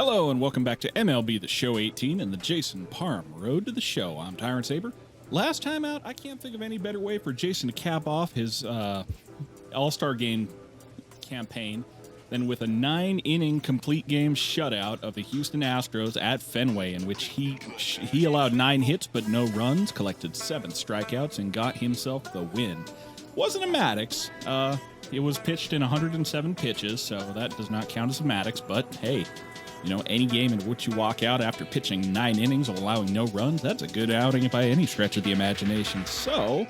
Hello and welcome back to MLB The Show 18 and the Jason Parham Road to the Show. I'm Tyrant Saber. Last time out, I can't think of any better way for Jason to cap off his All-Star Game campaign than with a 9-inning complete game shutout of the Houston Astros at Fenway, in which he allowed 9 hits but no runs, collected 7 strikeouts, and got himself the win. Wasn't a Maddox. It was pitched in 107 pitches, so that does not count as a Maddox, but hey, you know, any game in which you walk out after pitching 9 innings while allowing no runs, that's a good outing by any stretch of the imagination. So,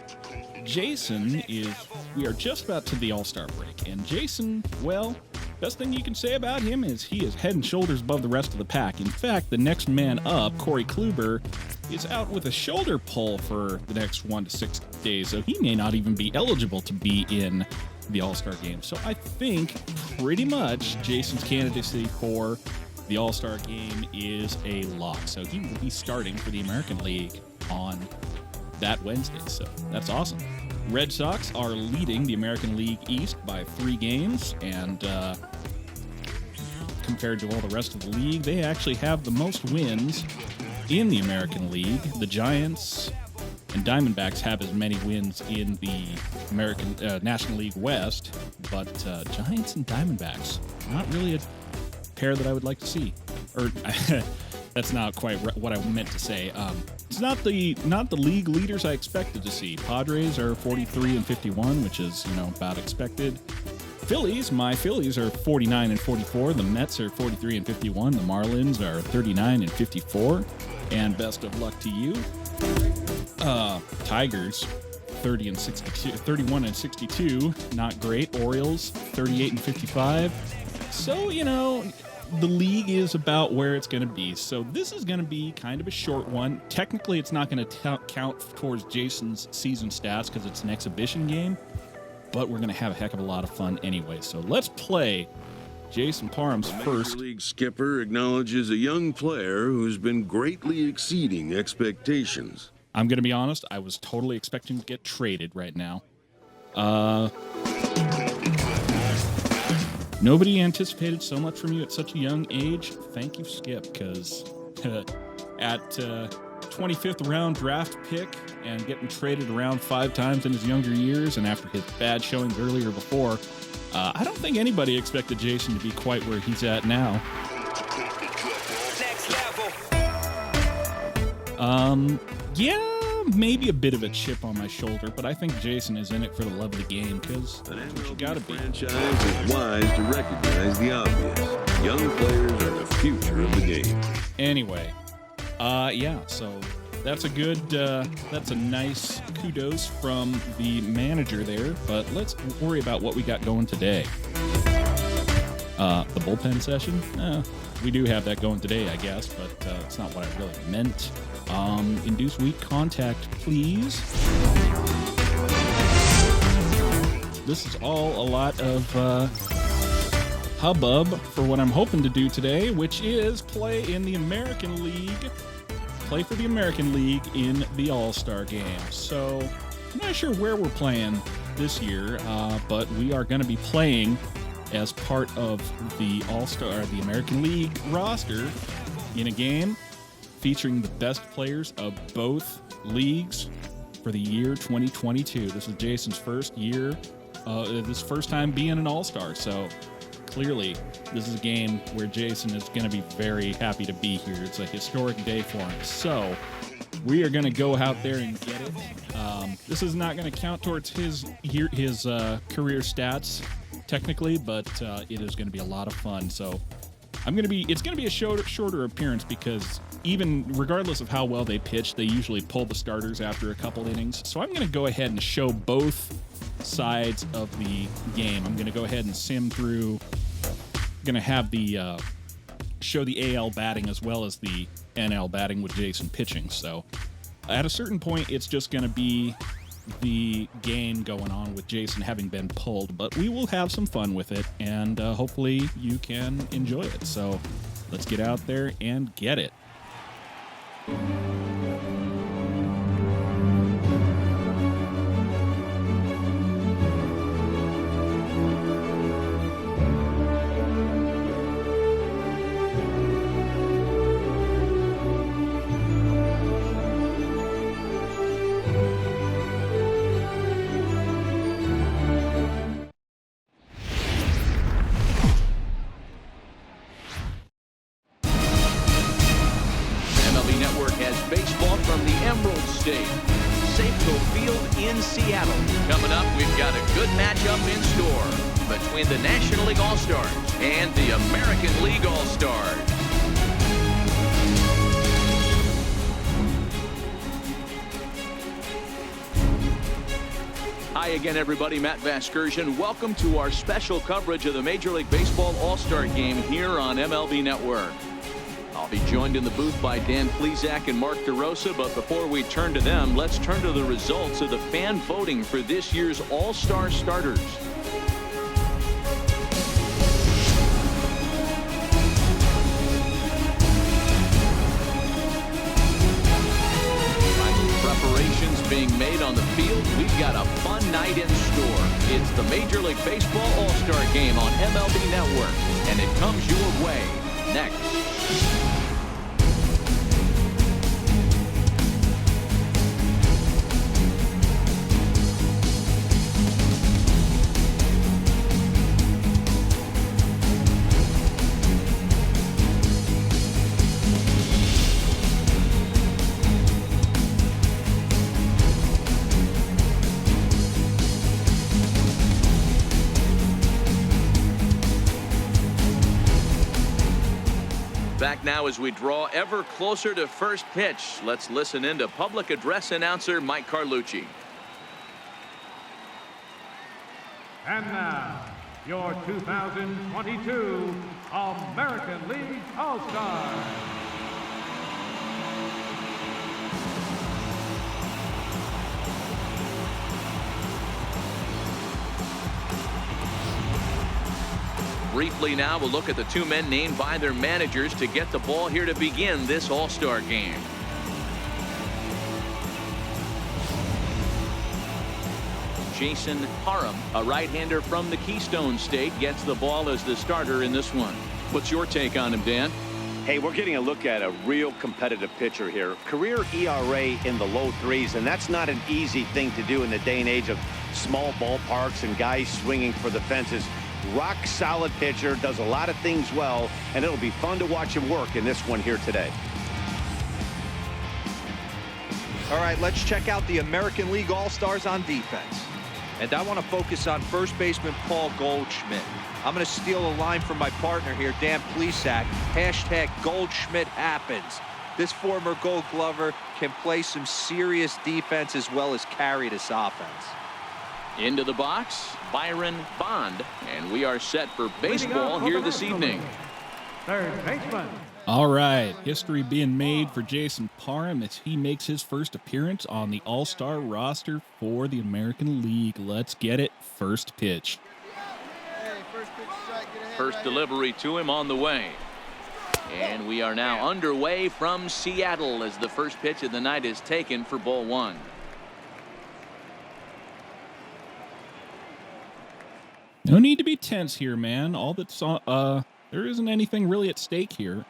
we are just about to the All-Star break, and Jason, well, best thing you can say about him is he is head and shoulders above the rest of the pack. In fact, the next man up, Corey Kluber, is out with a shoulder pull for the next 1 to 6 days, so he may not even be eligible to be in the All-Star game. So I think pretty much Jason's candidacy for the All-Star game is a lock. So he will be starting for the American League on that Wednesday. So that's awesome. Red Sox are leading the American League East by 3 games, and compared to all the rest of the league, they actually have the most wins in the American League. The Giants and Diamondbacks have as many wins in the American National League West, but Giants and Diamondbacks, not really a pair that I would like to see. Or that's not quite what I meant to say. It's not the league leaders I expected to see. Padres are 43 and 51, which is, you know, about expected. My Phillies are 49 and 44. The Mets are 43 and 51. The Marlins are 39 and 54. And best of luck to you. Tigers 31 and 62. Not great. Orioles 38 and 55. So, you know, the league is about where it's going to be. So this is going to be kind of a short one. Technically, it's not going to count towards Jason's season stats because it's an exhibition game, but we're going to have a heck of a lot of fun anyway. So let's play Jason Parham's first. Major League skipper acknowledges a young player who's been greatly exceeding expectations. I'm going to be honest, I was totally expecting to get traded right now. Nobody anticipated so much from you at such a young age. Thank you, Skip, because at 25th round draft pick and getting traded around 5 times in his younger years, and after his bad showing earlier before, I don't think anybody expected Jason to be quite where he's at now. Next level. Yeah, maybe a bit of a chip on my shoulder, but I think Jason is in it for the love of the game, because you gotta be. Franchise is wise to recognize the obvious. Young players are the future of the game. Anyway, yeah, so that's a nice kudos from the manager there, but let's worry about what we got going today. The bullpen session? We do have that going today, I guess, but it's not what I really meant. Induce weak contact, please. This is all a lot of hubbub for what I'm hoping to do today, which is play in the American League. Play for the American League in the All-Star Game. So, I'm not sure where we're playing this year, but we are going to be playing as part of the the American League roster in a game featuring the best players of both leagues for the year 2022. This is Jason's first year, this first time being an All-Star, so clearly this is a game where Jason is going to be very happy to be here. It's a historic day for him. So we are going to go out there and get it. This is not going to count towards his career stats technically, but it is going to be a lot of fun. So it's going to be a shorter appearance, because even regardless of how well they pitch, they usually pull the starters after a couple innings. So I'm going to go ahead and show both sides of the game. I'm going to go ahead and sim through. I'm going to have the show the AL batting as well as the NL batting with Jason pitching. So at a certain point, it's just going to be the game going on with Jason having been pulled, but we will have some fun with it, and hopefully you can enjoy it. So let's get out there and get it. State. Safeco Field in Seattle. Coming up, we've got a good matchup in store between the National League All-Stars and the American League All-Stars. Hi again, everybody. Matt Vasgersian. Welcome to our special coverage of the Major League Baseball All-Star Game here on MLB Network. I'll be joined in the booth by Dan Plesac and Mark DeRosa, but before we turn to them, let's turn to the results of the fan voting for this year's All-Star starters. Preparations being made on the field. We've got a fun night in store. It's the Major League Baseball All-Star Game on MLB Network, and it comes your way next. Back now as we draw ever closer to first pitch. Let's listen in to public address announcer Mike Carlucci. And now, your 2022 American League All-Stars. Briefly now, we'll look at the two men named by their managers to get the ball here to begin this All-Star game. Jason Parham, a right-hander from the Keystone State, gets the ball as the starter in this one. What's your take on him, Dan? Hey, we're getting a look at a real competitive pitcher here. Career ERA in the low threes, and that's not an easy thing to do in the day and age of small ballparks and guys swinging for the fences. Rock solid pitcher, does a lot of things well, and it'll be fun to watch him work in this one here today. All right, let's check out the American League All-Stars on defense. And I want to focus on first baseman Paul Goldschmidt. I'm going to steal a line from my partner here, Dan Plesac. Hashtag Goldschmidt happens. This former Gold Glover can play some serious defense as well as carry this offense. Into the box, Byron Bond, and we are set for baseball here this evening. Third baseman. All right, history being made for Jason Parham as he makes his first appearance on the All-Star roster for the American League. Let's get it. First pitch. First delivery to him on the way. And we are now underway from Seattle as the first pitch of the night is taken for ball one. No need to be tense here, man. All that's there isn't anything really at stake here.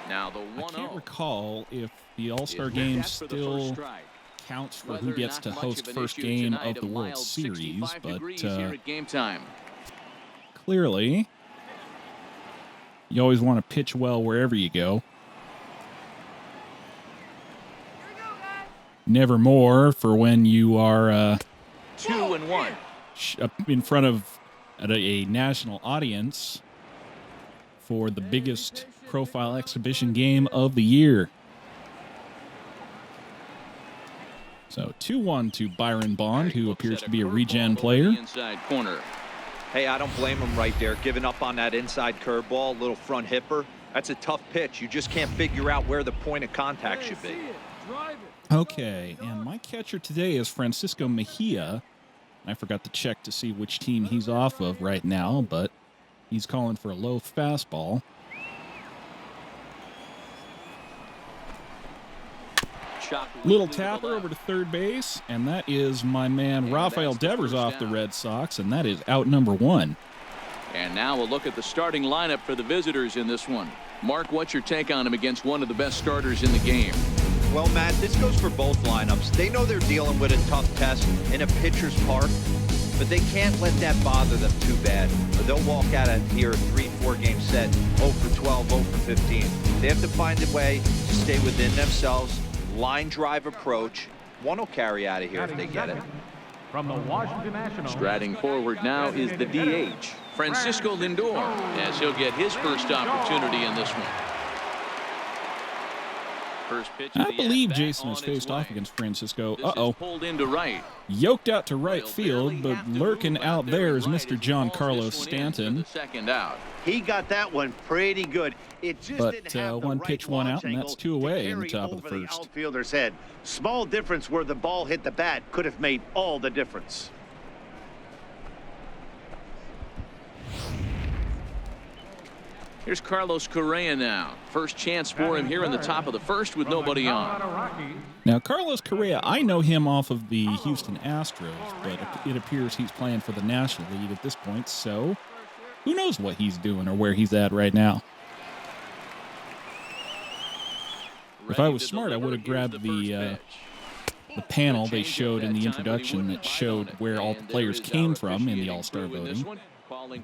Now the 1-0. I can't recall if the All-Star game still counts for who gets to host first game of the World Series, but game time. Clearly, you always want to pitch well wherever you go. Never more for when you are 2-1 in front of a national audience for the biggest profile exhibition game of the year. So 2-1 to Byron Bond, who appears to be a regen player. Inside corner. Hey, I don't blame him right there. Giving up on that inside curveball, little front hipper. That's a tough pitch. You just can't figure out where the point of contact should be. Okay, and my catcher today is Francisco Mejia. I forgot to check to see which team he's off of right now, but he's calling for a low fastball. Little tapper over to third base, and that is my man Rafael Devers off the Red Sox, and that is out number one. And now we'll look at the starting lineup for the visitors in this one. Mark, what's your take on him against one of the best starters in the game? Well, Matt, this goes for both lineups. They know they're dealing with a tough test in a pitcher's park, but they can't let that bother them too bad, or they'll walk out of here a 3-4 game set, 0 for 12, 0 for 15. They have to find a way to stay within themselves. Line drive approach. One will carry out of here if they get it. From the Washington Nationals. Striding forward now is the DH, Francisco Lindor, as he'll get his first opportunity in this one. First pitch I believe Jason has faced off against Francisco. Pulled into right. Yoked out to right field, but lurking out there is Mr. John Carlos Stanton. Second out. He got that one pretty good. It just didn't have the one right pitch, one out, launch and that's angle two to away in the carry top of the over first. Outfielder's head. Small difference where the ball hit the bat could have made all the difference. Here's Carlos Correa now. First chance for him here in the top of the first with nobody on. Now, Carlos Correa, I know him off of the Houston Astros, but it appears he's playing for the National League at this point, so who knows what he's doing or where he's at right now. If I was smart, I would have grabbed the panel they showed in the introduction that showed where all the players came from in the All-Star voting.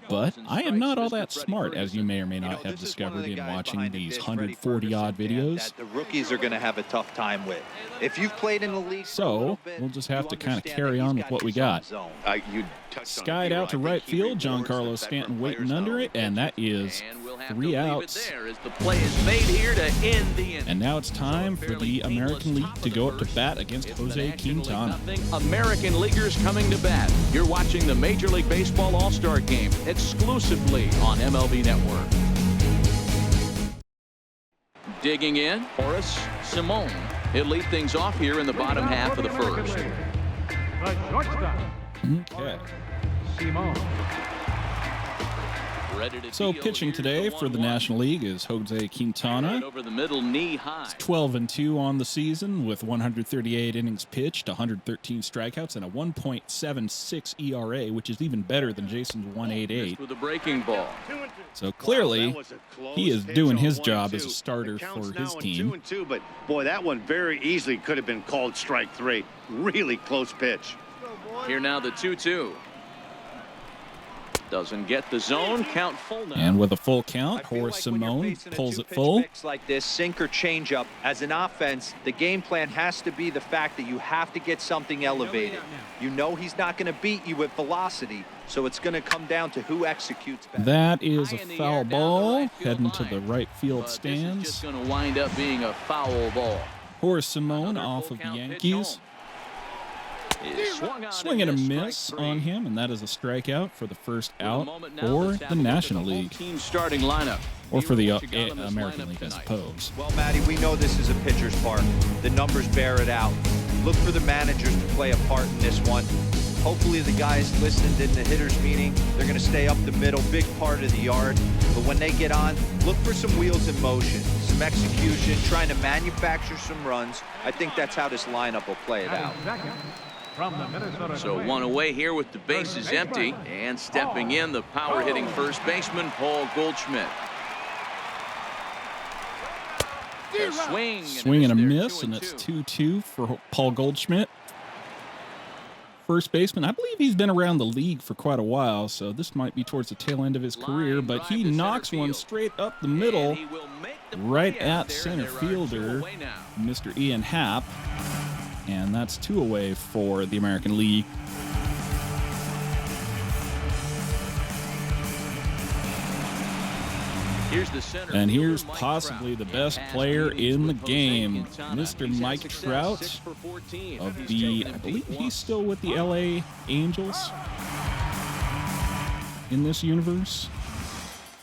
But I am not all that smart, as you may or may not have discovered in watching these 140-odd videos. The rookies are going to have a tough time with. If you've played in the league, so we'll just have to kind of carry on with what we got. Skied out to right field, John Carlos Stanton waiting under it, and that is 3 outs. And now it's time for the American League to go up to bat against Jose Quintana. American leaguers coming to bat. You're watching the Major League Baseball All-Star Game exclusively on MLB Network. Digging in, Horace Simone. He'll lead things off here in the bottom half of the first. The shortstop. Okay. Simone. So pitching today for the National League is Jose Quintana. Over the middle, knee high. 12-2 on the season with 138 innings pitched, 113 strikeouts, and a 1.76 ERA, which is even better than Jason's 1.88. With a breaking ball. So clearly, he is doing his job as a starter for his team. But boy, that one very easily could have been called strike 3. Really close pitch. Here now the 2-2. Doesn't get the zone. Count full now. And with a full count, Horace Simone pulls it full. Like this, sink or change up. As an offense, the game plan has to be the fact that you have to get something elevated. You know he's not going to beat you with velocity, so it's going to come down to who executes better. That is a foul ball heading to the right field stands. This is just going to wind up being a foul ball. Horace Simone off of the Yankees. Swing and a miss on him, and that is a strikeout for the first out for the National League. Team starting lineup. Or for the American League, I suppose. Well, Matty, we know this is a pitcher's park. The numbers bear it out. Look for the managers to play a part in this one. Hopefully the guys listened in the hitters meeting. They're going to stay up the middle, big part of the yard. But when they get on, look for some wheels in motion, some execution, trying to manufacture some runs. I think that's how this lineup will play it out. So one away here with the bases empty, and stepping in, the power-hitting first baseman, Paul Goldschmidt. Swing and a miss, and it's 2-2 for Paul Goldschmidt. First baseman, I believe he's been around the league for quite a while, so this might be towards the tail end of his career, but he knocks one straight up the middle, right at center fielder, Mr. Ian Happ. And that's 2 away for the American League. And here's possibly the best player in the game, Mr. Mike Trout of the, I believe he's still with the LA Angels in this universe,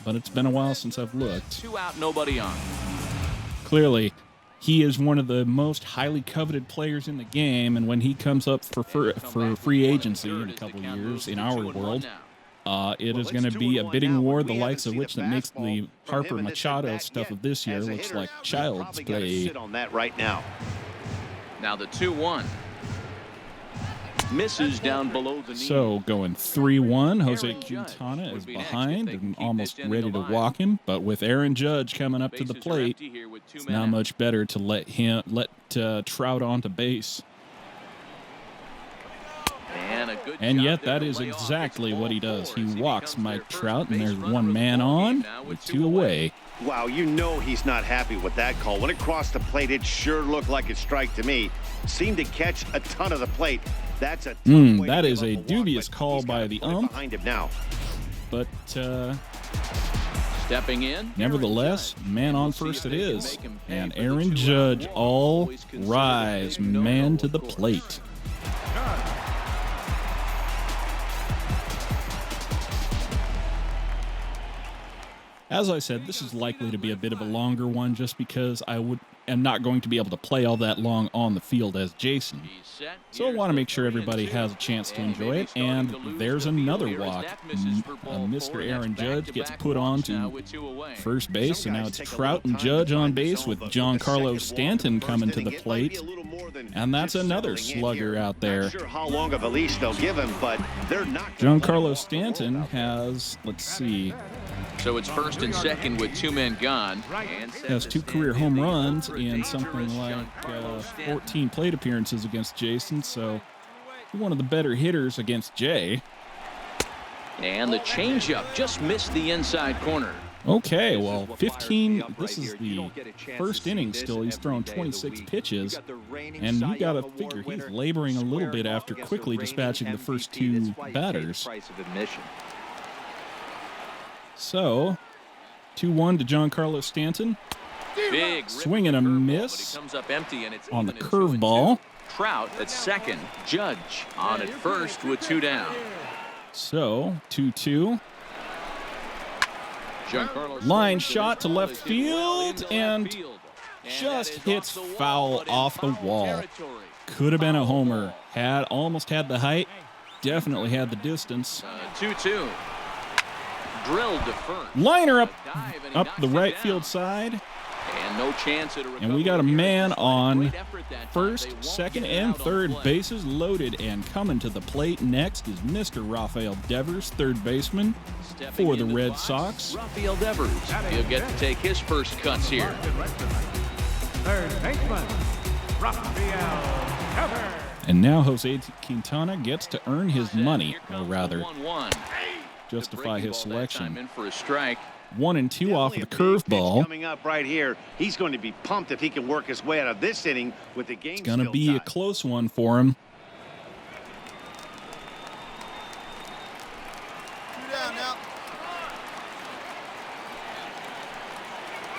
but it's been a while since I've looked. 2 out, nobody on. Clearly, he is one of the most highly coveted players in the game, and when he comes up for free agency in a couple years in our world, it is going to be a bidding war, the likes of which that makes the Harper Machado stuff of this year looks like child's play. Now the 2-1. Misses down below the knee. So going 3-1, Jose Quintana is behind and almost ready to walk him, but with Aaron Judge coming up to the plate, it's not much better to let Trout onto base. And yet that is exactly what he does. He walks Mike Trout, and there's one man on with two away. Wow, you know he's not happy with that call. When it crossed the plate, it sure looked like a strike to me. Seemed to catch a ton of the plate. That's a that is a dubious call by the ump. Behind him now. But stepping in. Nevertheless, man on first it is. And Aaron Judge, all rise, man to the plate. As I said, this is likely to be a bit of a longer one just because I am not going to be able to play all that long on the field as Jason. So I want to make sure everybody has a chance to enjoy it. And there's another walk. Mr. Aaron Judge gets put on to first base, so now it's Trout and Judge on base with Giancarlo Stanton coming to the plate. And that's another slugger out there. Not sure how long of a leash they'll give him, but they're not. Giancarlo Stanton has, let's see. So it's first and second with two men gone. Has 2 career home runs in something like 14 plate appearances against Jason, so one of the better hitters against Jay. And the changeup just missed the inside corner. Okay, well, 15, this is the first inning still. He's thrown 26 pitches, and you got to figure he's laboring a little bit after quickly dispatching the first 2 batters. So, 2-1 to Giancarlo Stanton. Big swing and a miss comes up empty, and it's on the curveball. Trout at second. Judge on at first with 2 down. So, 2-2. Line shot to left field and just hits foul off the wall. Could have been a homer. Almost had the height. Definitely had the distance. 2-2. Drilled to first. Liner up the right field side. And no chance at a recovery. And we got a man on first, second, and third bases loaded. And coming to the plate next is Mr. Rafael Devers, third baseman for the Red Sox. Rafael Devers, he'll get to take his first cuts here. Third baseman, Rafael Devers. And now Jose Quintana gets to earn his money, or rather, justify his selection. In for a strike. 1 and 2 off of the curveball. Coming up right here, he's going to be pumped if he can work his way out of this inning with the game. It's going to be a close one for him.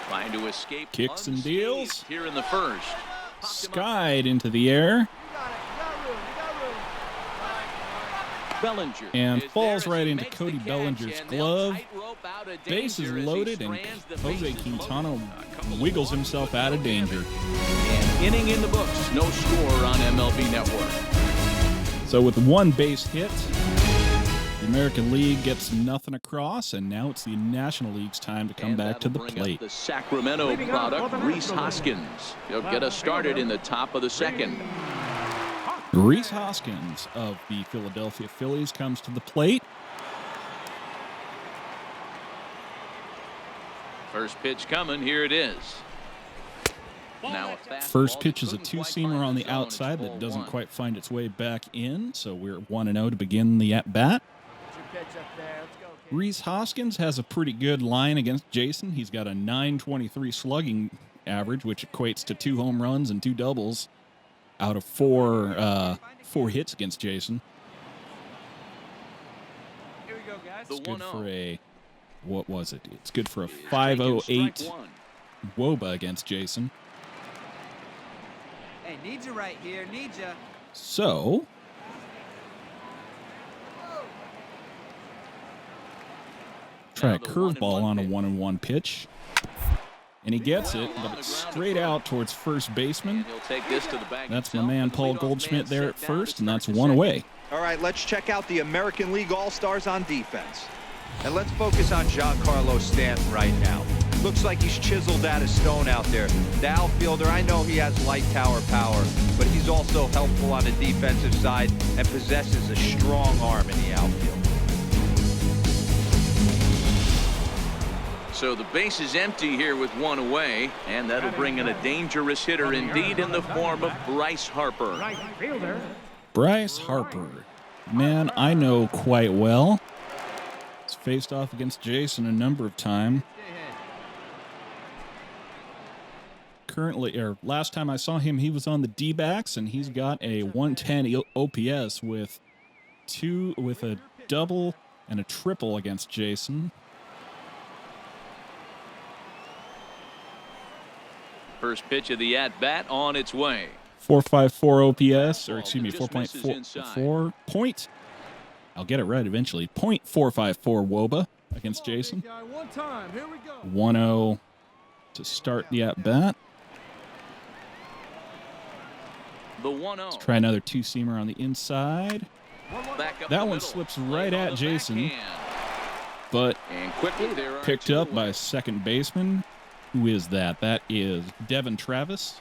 Trying to escape. Kicks and deals. Here in the first. Skied into the air. Bellinger and falls right into Cody Bellinger's glove. Bases loaded, and Jose Quintana wiggles himself out of danger. And inning in the books, no score on MLB Network. So with 1 base hit, the American League gets nothing across, and now it's the National League's time to come back to the plate. The Sacramento product, Rhys Hoskins. He'll get us started in the top of the second. Rhys Hoskins of the Philadelphia Phillies comes to the plate. First pitch coming. Here it is. Now first pitch is a 2-seamer on the outside that doesn't quite find its way back in, so we're 1-0 to begin the at-bat. Rhys Hoskins has a pretty good line against Jason. He's got a .923 slugging average, which equates to 2 home runs and 2 doubles. Out of 4 hits against Jason. Here we go, guys. It's good for a, what was it? It's good for a 508 WOBA against Jason. Hey, need you right here, need you. So, try a curveball on a 1-1 pitch. And he gets it, but it's straight out towards first baseman. That's my man Paul Goldschmidt there at first, and that's 1 away. All right, let's check out the American League All-Stars on defense. And let's focus on Giancarlo Stanton right now. Looks like he's chiseled out of stone out there. The outfielder, I know he has light tower power, but he's also helpful on the defensive side and possesses a strong arm in the outfield. So the base is empty here with 1 away, and that'll bring in a dangerous hitter indeed in the form of Bryce Harper. Right fielder. Bryce Harper man I know quite well. He's faced off against Jason a number of times. Currently, or last time I saw him, he was on the D-backs, and he's got a 110 OPS with a double and a triple against Jason. First pitch of the at-bat on its way. 454 OPS, or excuse me, 4.44 point. I'll get it right eventually. .454 WOBA against Jason. 1-0 to start the at-bat. The 1-0. Let's try another two-seamer on the inside. That one slips right at Jason, but picked up by second baseman. Who is that? That is Devin Travis.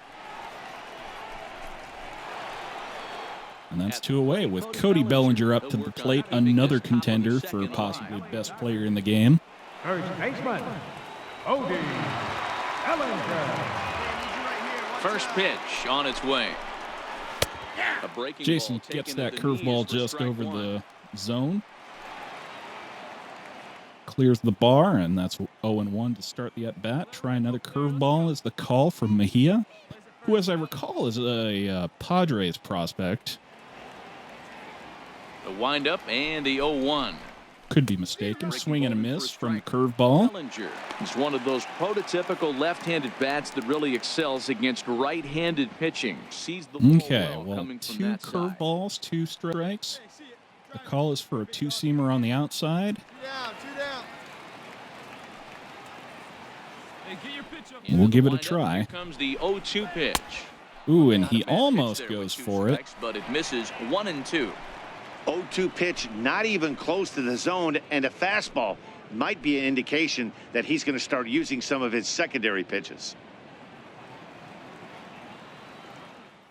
And that's 2 away with Cody Bellinger up to the plate, another contender for possibly best player in the game. First baseman, Odie Bellinger. First pitch on its way. Jason gets that curveball just over the zone. Clears the bar, and that's 0-1 to start the at-bat. Try another curveball is the call from Mejia, who, as I recall, is a Padres prospect. The windup and the 0-1. Could be mistaken. Swing and a miss from the curveball. Bellinger is one of those prototypical left-handed bats that really excels against right-handed pitching. Sees the ball Well, coming from 2 that side. curveballs, 2 strikes. The call is for a two-seamer on the outside. We'll give it a try. Here comes the 0-2 pitch. Ooh, and he almost goes for it. But it misses 1-2. 0-2 pitch, not even close to the zone, and a fastball might be an indication that he's going to start using some of his secondary pitches.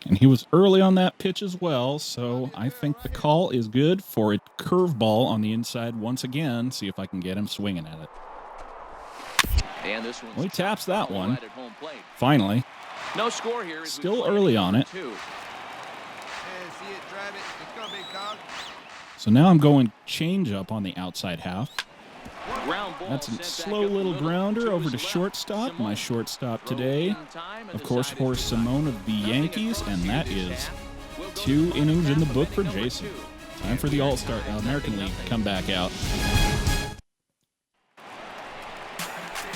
And he was early on that pitch as well, so I think the call is good for a curveball on the inside once again. See if I can get him swinging at it. And this one's Well, he taps that one. right at home plate. Finally. No score here. as we Still play early on it. 2. See it, drive it. Let's go, big dog. So now I'm going change up on the outside half. Ground ball That's a sent slow back up the little middle grounder to over his to left. shortstop. My Simone shortstop drove today, in time and of course, decided Horace to Simone of the Yankees, and that is 2 innings in the book for Jason. Time for the All-Star American League to come back out.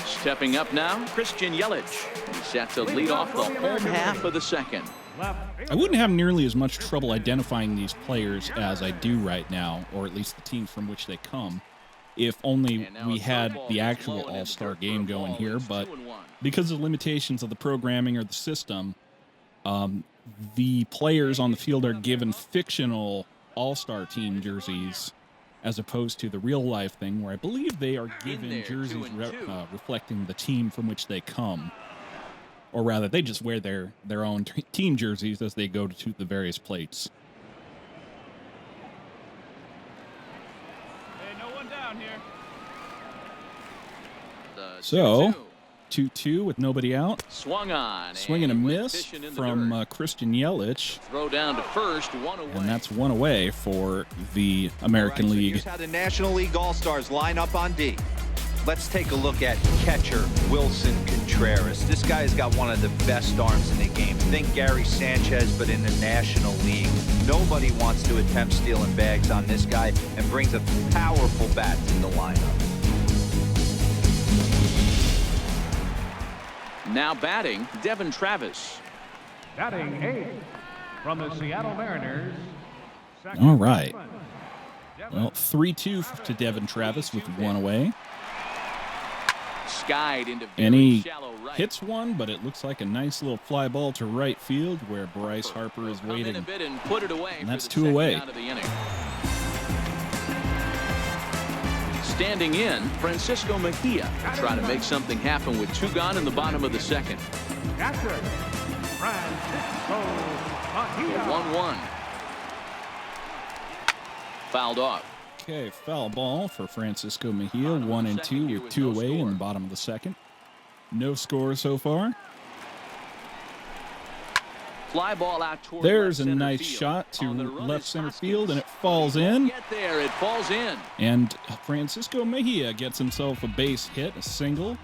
Stepping up now, Christian Yelich. He's set to lead off the home half of the second. I wouldn't have nearly as much trouble identifying these players as I do right now, or at least the teams from which they come, if only we had the actual All-Star game going here. But because of the limitations of the programming or the system, the players on the field are given fictional All-Star team jerseys as opposed to the real-life thing where I believe they are given jerseys reflecting the team from which they come. Or rather, they just wear their own team jerseys as they go to the various plates. Hey, no one down here. So, 2-2 with nobody out. Swung on. Swing and a miss from Christian Yelich. Throw down to first, 1 away. And that's 1 away for the American All right, so League. here's how the National League All-Stars line up on D. Let's take a look at catcher Wilson Contreras. This guy has got one of the best arms in the game. Think Gary Sanchez, but in the National League. Nobody wants to attempt stealing bags on this guy, and brings a powerful bat to the lineup. Now batting, Devin Travis. Batting 8 from the Seattle Mariners. All right. Well, 3-2 to Devin Travis with 1 away. Skied into And he shallow right. hits one, but it looks like a nice little fly ball to right field where Bryce Harper is Come in a waiting. bit and put it away And for that's the 2 second away. out of the inning. Standing in, Francisco Mejia will try to make something happen with 2 gone in the bottom of the second. Catcher, Francisco Mejia. 1-1. Fouled off. Okay, foul ball for Francisco Mejia, 1-2 with 2 away in the bottom of the second. No score so far. Fly ball out toward There's a left center nice field. shot to On the run left is center Hoskins. field, and it falls in. Get there, it falls in. And Francisco Mejia gets himself a base hit, a single,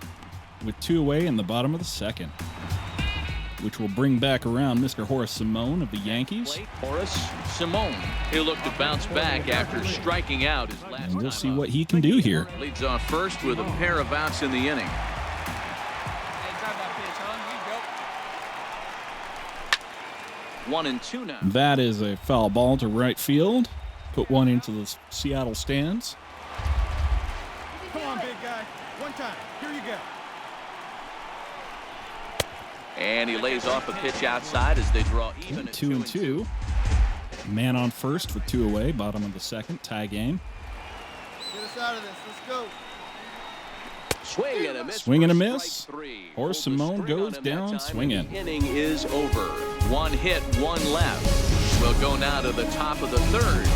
with 2 away in the bottom of the second, which will bring back around Mr. Horace Simone of the Yankees. Horace Simone. He'll look to bounce back after striking out his last And we'll time see up. what he can do here. Leads off first with a pair of outs in the inning. Hey, grab that pitch, huh? Here you go. 1-2 now. That is a foul ball to right field. Put one into the Seattle stands. Come on, big guy. One time. Here you go. And he lays off a pitch outside as they draw even at 2-2. Man on first for 2 away, bottom of the second, tie game. Get us out of this. Let's go. Swing and a miss. Swing and a for miss. strike 3. Horace Pulled the Simone string on goes him down that time, swinging. and the inning is over. 1 hit, 1 left. We'll go now to the top of the third,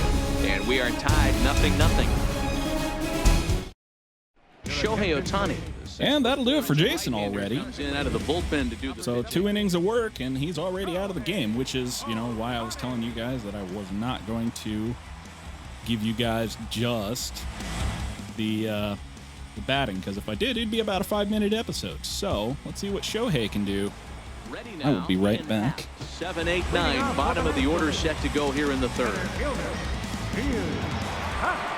and we are tied 0-0. Shohei Ohtani. And that'll do it for Jason already. Comes in out of the bullpen to do the So 2 innings of work, and he's already out of the game, which is, why I was telling you guys that I was not going to give you guys just the batting, because if I did, it'd be about a 5-minute episode. So let's see what Shohei can do. Ready I will now, be right and back. 7, 8, 9. Bottom of the order set to go here in the third. Fielder. He is hot.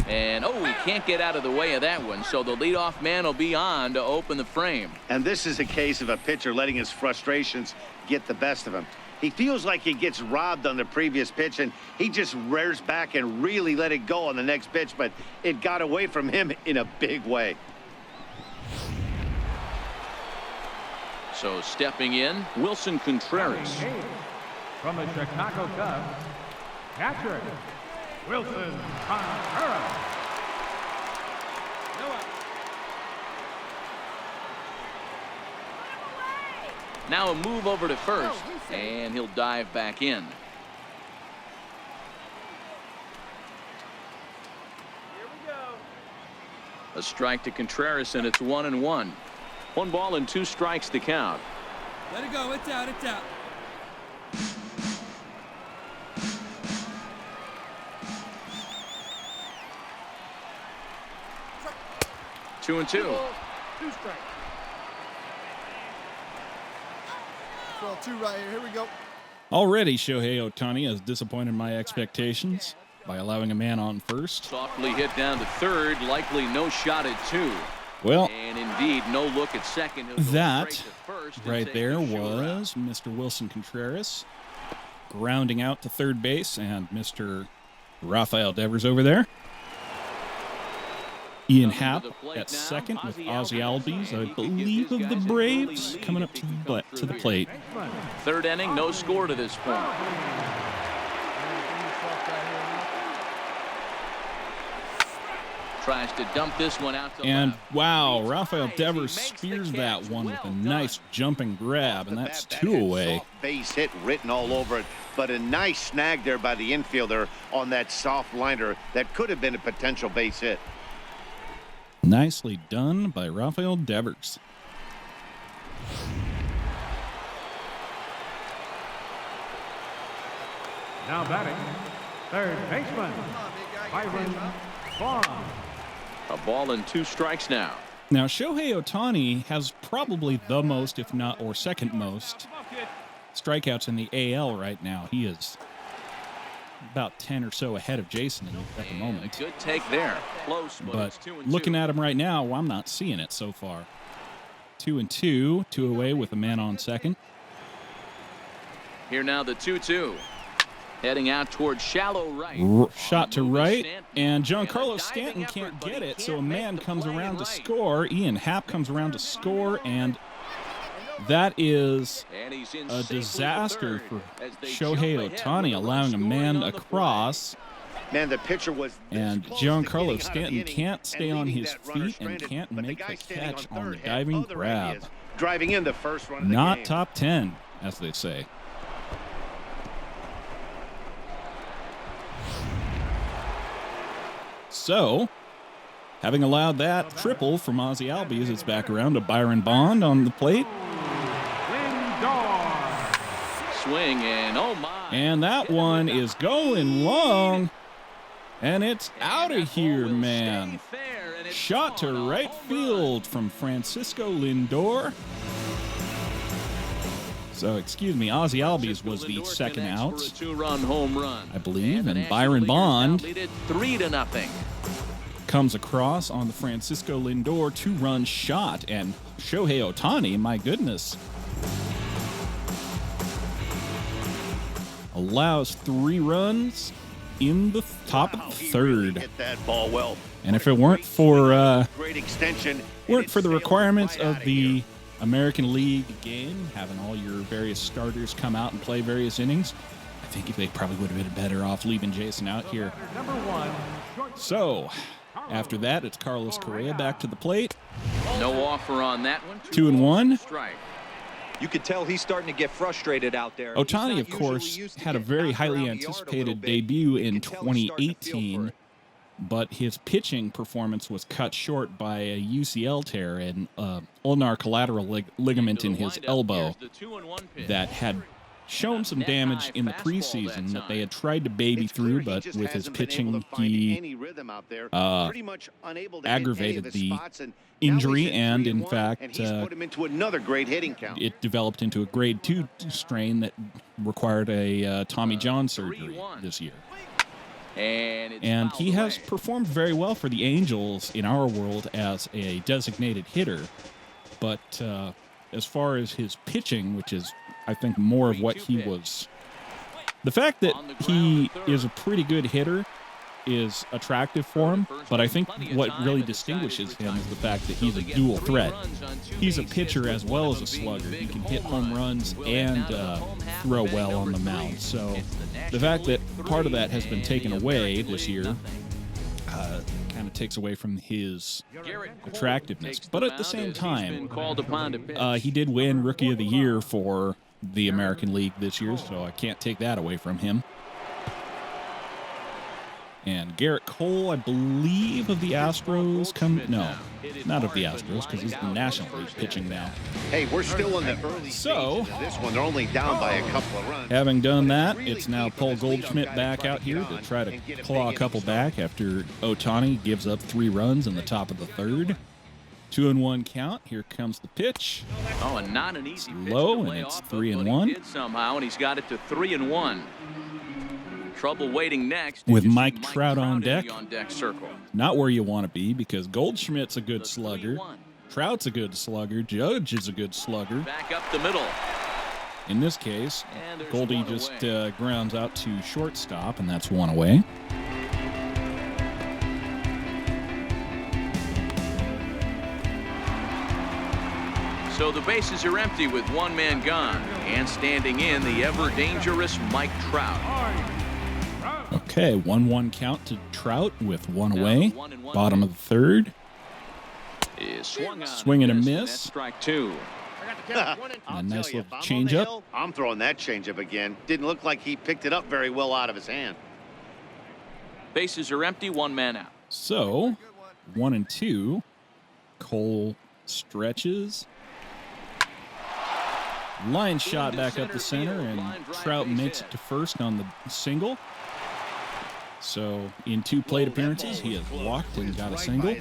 And, he can't get out of the way of that one. So the leadoff man will be on to open the frame. And this is a case of a pitcher letting his frustrations get the best of him. He feels like he gets robbed on the previous pitch, and he just rears back and really let it go on the next pitch, but it got away from him in a big way. So stepping in, Wilson Contreras. From the Chicago Cubs, catcher, Wilson Contreras. Now a move over to first, and he'll dive back in. Here we go. A strike to Contreras, and it's 1-1. 1 ball and 2 strikes to count. Let it go. It's out. It's out. Two and two. 2 strikes. Well, 2 right here. Here we go. Already, Shohei Ohtani has disappointed my expectations by allowing a man on first. Softly hit down to third, likely no shot at 2. Well, And indeed, no look at second. He'll go that straight to first and right take there the shootout. was Mr. Wilson Contreras grounding out to third base, and Mr. Rafael Devers over there. Ian Happ at second with Ozzie Albies, I believe, of the Braves, coming up to the plate. Third inning, no score to this point. Tries to dump this one out to And left. wow, Rafael Devers spears that one with a nice jumping grab, and that's 2 away. Soft base hit written all over it, but a nice snag there by the infielder on that soft liner that could have been a potential base hit. Nicely done by Rafael Devers. Now batting, third baseman, Byron Vaughn. A ball and 2 strikes now. Now, Shohei Ohtani has probably the most, if not, or second most, strikeouts in the AL right now. He is about 10 or so ahead of Jason at the moment. Good take there. Close, but it's But 2 and 2. looking at him right now, I'm not seeing it so far. 2 and 2, 2 away with a man on second. Here now the 2-2. Heading out towards shallow right. Shot to right, and And Giancarlo a Stanton diving can't effort, but get he it, so a can't make man the comes play around to right. score. Ian Happ comes around to score, and that is And he's in a safely to disaster third for as they Shohei jump ahead Ohtani, with a allowing a scoring man on the across, Man, the pitcher was this and close to getting out Giancarlo of the Stanton inning can't stay and on leaving his that runner feet and stranded, can't but the make guy the standing catch on on the third had diving other grab. ideas, driving in the first run of the Not game. top 10, as they say. So, Having allowed that triple from Ozzie Albies, it's back around to Byron Bond on the plate. Swing and oh my. And that one is going long. And it's out of here, man. Shot to right field from Francisco Lindor. So, excuse me, Ozzie Albies was the second out, Two-run home run, I believe, and Byron Bond 3-0. comes across on the Francisco Lindor two-run shot, and Shohei Ohtani, my goodness, allows 3 runs in the top of the third. Hit that ball well. And if it weren't for Great extension. the requirements of the American League game, having all your various starters come out and play various innings, I think they probably would have been better off leaving Jason out here. So, after that, it's Carlos Correa back to the plate. No offer on that one. 2-1. Strike. You could tell he's starting to get frustrated out there. Ohtani, of course, had a very highly anticipated debut in 2018, but his pitching performance was cut short by a UCL tear and ulnar collateral ligament in his elbow that had shown some damage in the preseason that they had tried to baby through, but with his pitching, he aggravated the injury, and in fact, it developed into a grade 2 strain that required a Tommy John surgery this year. And he has performed very well for the Angels in our world as a designated hitter, but as far as his pitching, which is, I think, more of what he was. The fact that he is a pretty good hitter is attractive for him, but I think what really distinguishes him is the fact that he's a dual threat. He's a pitcher as well as a slugger. He can hit home runs and throw well on the mound. So the fact that part of that has been taken away this year kind of takes away from his attractiveness. But at the same time, he did win Rookie of the Year for the American League this year, so I can't take that away from him. And Garrett Cole, I believe, of the Astros, no, not of the Astros, because he's the National League pitching now. Hey, we're still in the early so, stages of this one. They're only down by a couple of runs. Having done that, it's now Paul Goldschmidt back out here to try to claw a couple back after Ohtani gives up 3 runs in the top of the third. 2-1 count. Here comes the pitch. Oh, and not an easy pitch low, to and it's off of, 3-1. He did somehow, and he's got it to 3-1. Trouble waiting next with Mike Trout on deck. Circle. Not where you want to be, because Goldschmidt's a good slugger. Trout's a good slugger. Judge is a good slugger. Back up the middle. In this case, Goldie just grounds out to shortstop, and that's 1 away. So the bases are empty with 1 man gone, and standing in the ever-dangerous Mike Trout. Okay, 1-1 count to Trout with 1 away. Bottom of the third. Swing and a miss. Strike 2. A nice little changeup. I'm throwing that changeup again. Didn't look like he picked it up very well out of his hand. Bases are empty, 1 man out. So, 1 and 2. Cole stretches. Line shot back up the center, and Trout makes it to first on the single. So, in 2 plate appearances, he has walked and got a single.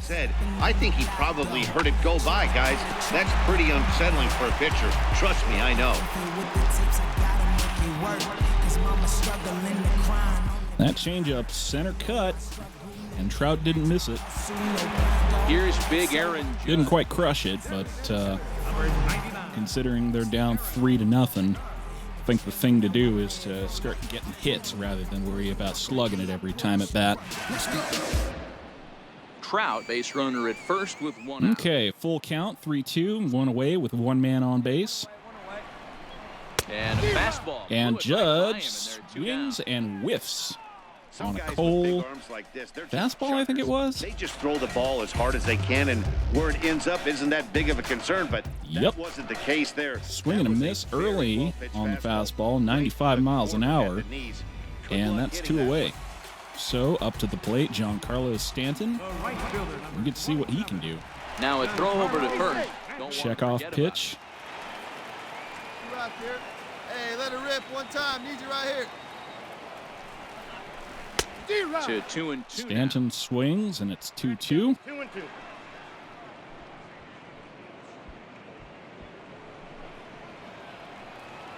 I think he probably heard it go by, guys. That's pretty unsettling for a pitcher. Trust me, I know. That changeup center cut, and Trout didn't miss it. Here's Big Aaron. Didn't quite crush it, but considering they're down 3-0, I think the thing to do is to start getting hits rather than worry about slugging it every time at bat. Trout, base runner at first with 1 out. Okay, full count, 3-2, 1 away with 1 man on base. And a fastball. And Judge swings and whiffs on a Cole fastball, I think it was. They just throw the ball as hard as they can, and where it ends up isn't that big of a concern, but that wasn't the case there. Swing and a miss early on the fastball, 95 miles an hour, and that's 2 away. So up to the plate, Giancarlo Stanton. We get to see what he can do. Now a throw over to first. Check off pitch. You out there. Hey, let it rip one time. Need you right here. To 2-2. Stanton swings, and it's 2-2. 2-2.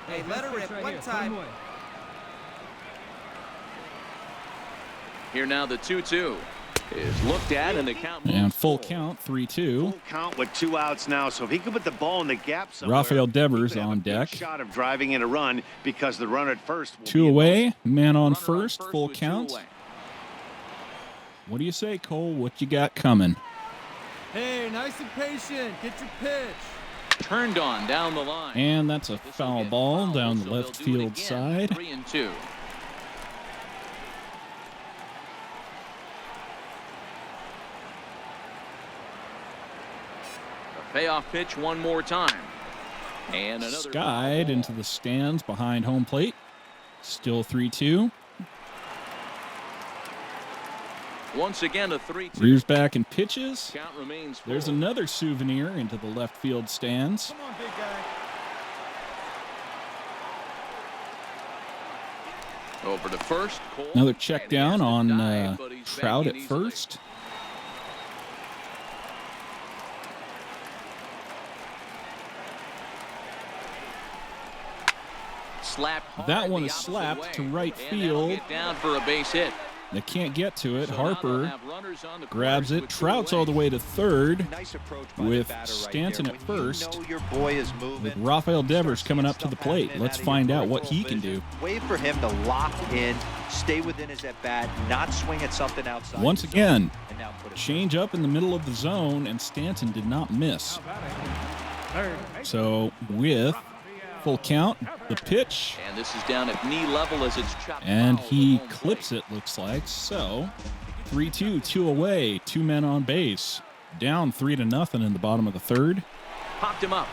Hey, let it rip one time. Here now the 2-2 is looked at, and the count moves And full forward. count, 3-2. Full count with 2 outs now, so if he could put the ball in the gap somewhere, Rafael Devers he could have on a good deck. shot of driving in a run because the runner at first will 2 be in away, man on Runner first, full with 2 count. away. What do you say, Cole? What you got coming? Hey, nice and patient. Get your pitch. Turned on down the line. And that's a This will foul get ball fouled, down so the they'll left do it field again. side. 3-2. A payoff pitch one more time. And another Skied into the stands behind home plate. Still 3-2. once again a 3-2. Rears back and pitches. Count remains full. There's another souvenir into the left field stands. Come on, big guy. Over to first. Cole. Another check And he has down to on dive, but he's Trout banging at easily. first. Slapped hard That one the is opposite slapped way. to right And that'll field. get down for a base hit. They can't get to it. So now they'll Harper have runners on the grabs course it. with two Trout's away. all the way to third Nice approach by with the batter Stanton right at there. When first. You know your boy is moving. with Rafael Devers Starts coming seeing up to the stuff plate. happening Let's out of find your out what he peripheral can do. vision. Wait for him to lock in, stay within his at-bat, not swing at something outside. Once the zone, again, and now put it change up in the middle of the zone, and Stanton did not miss. So with full count, the pitch, And this is down at knee level as it's chopped and foul he to home clips plate. it, looks like. So 3-2, 2 away, 2 men on base. Down 3-0 in the bottom of the third. Popped him up.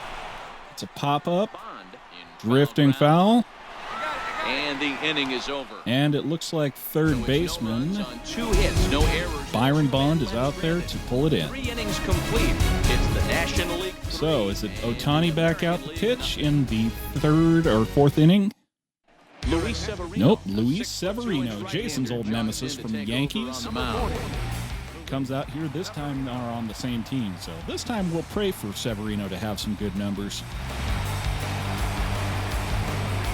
It's a pop-up, Bond in drifting ground. foul, And the inning is over. and it looks like So third it's baseman no runs on 2 hits, no errors. Byron Bond is out there to pull it in. 3 innings complete. It's the National League. So is it Ohtani back out the pitch in the third or fourth inning? Luis Severino. Nope, Luis Severino, Jason's old nemesis from the Yankees, On the mound. comes out here this time are on the same team. So this time we'll pray for Severino to have some good numbers.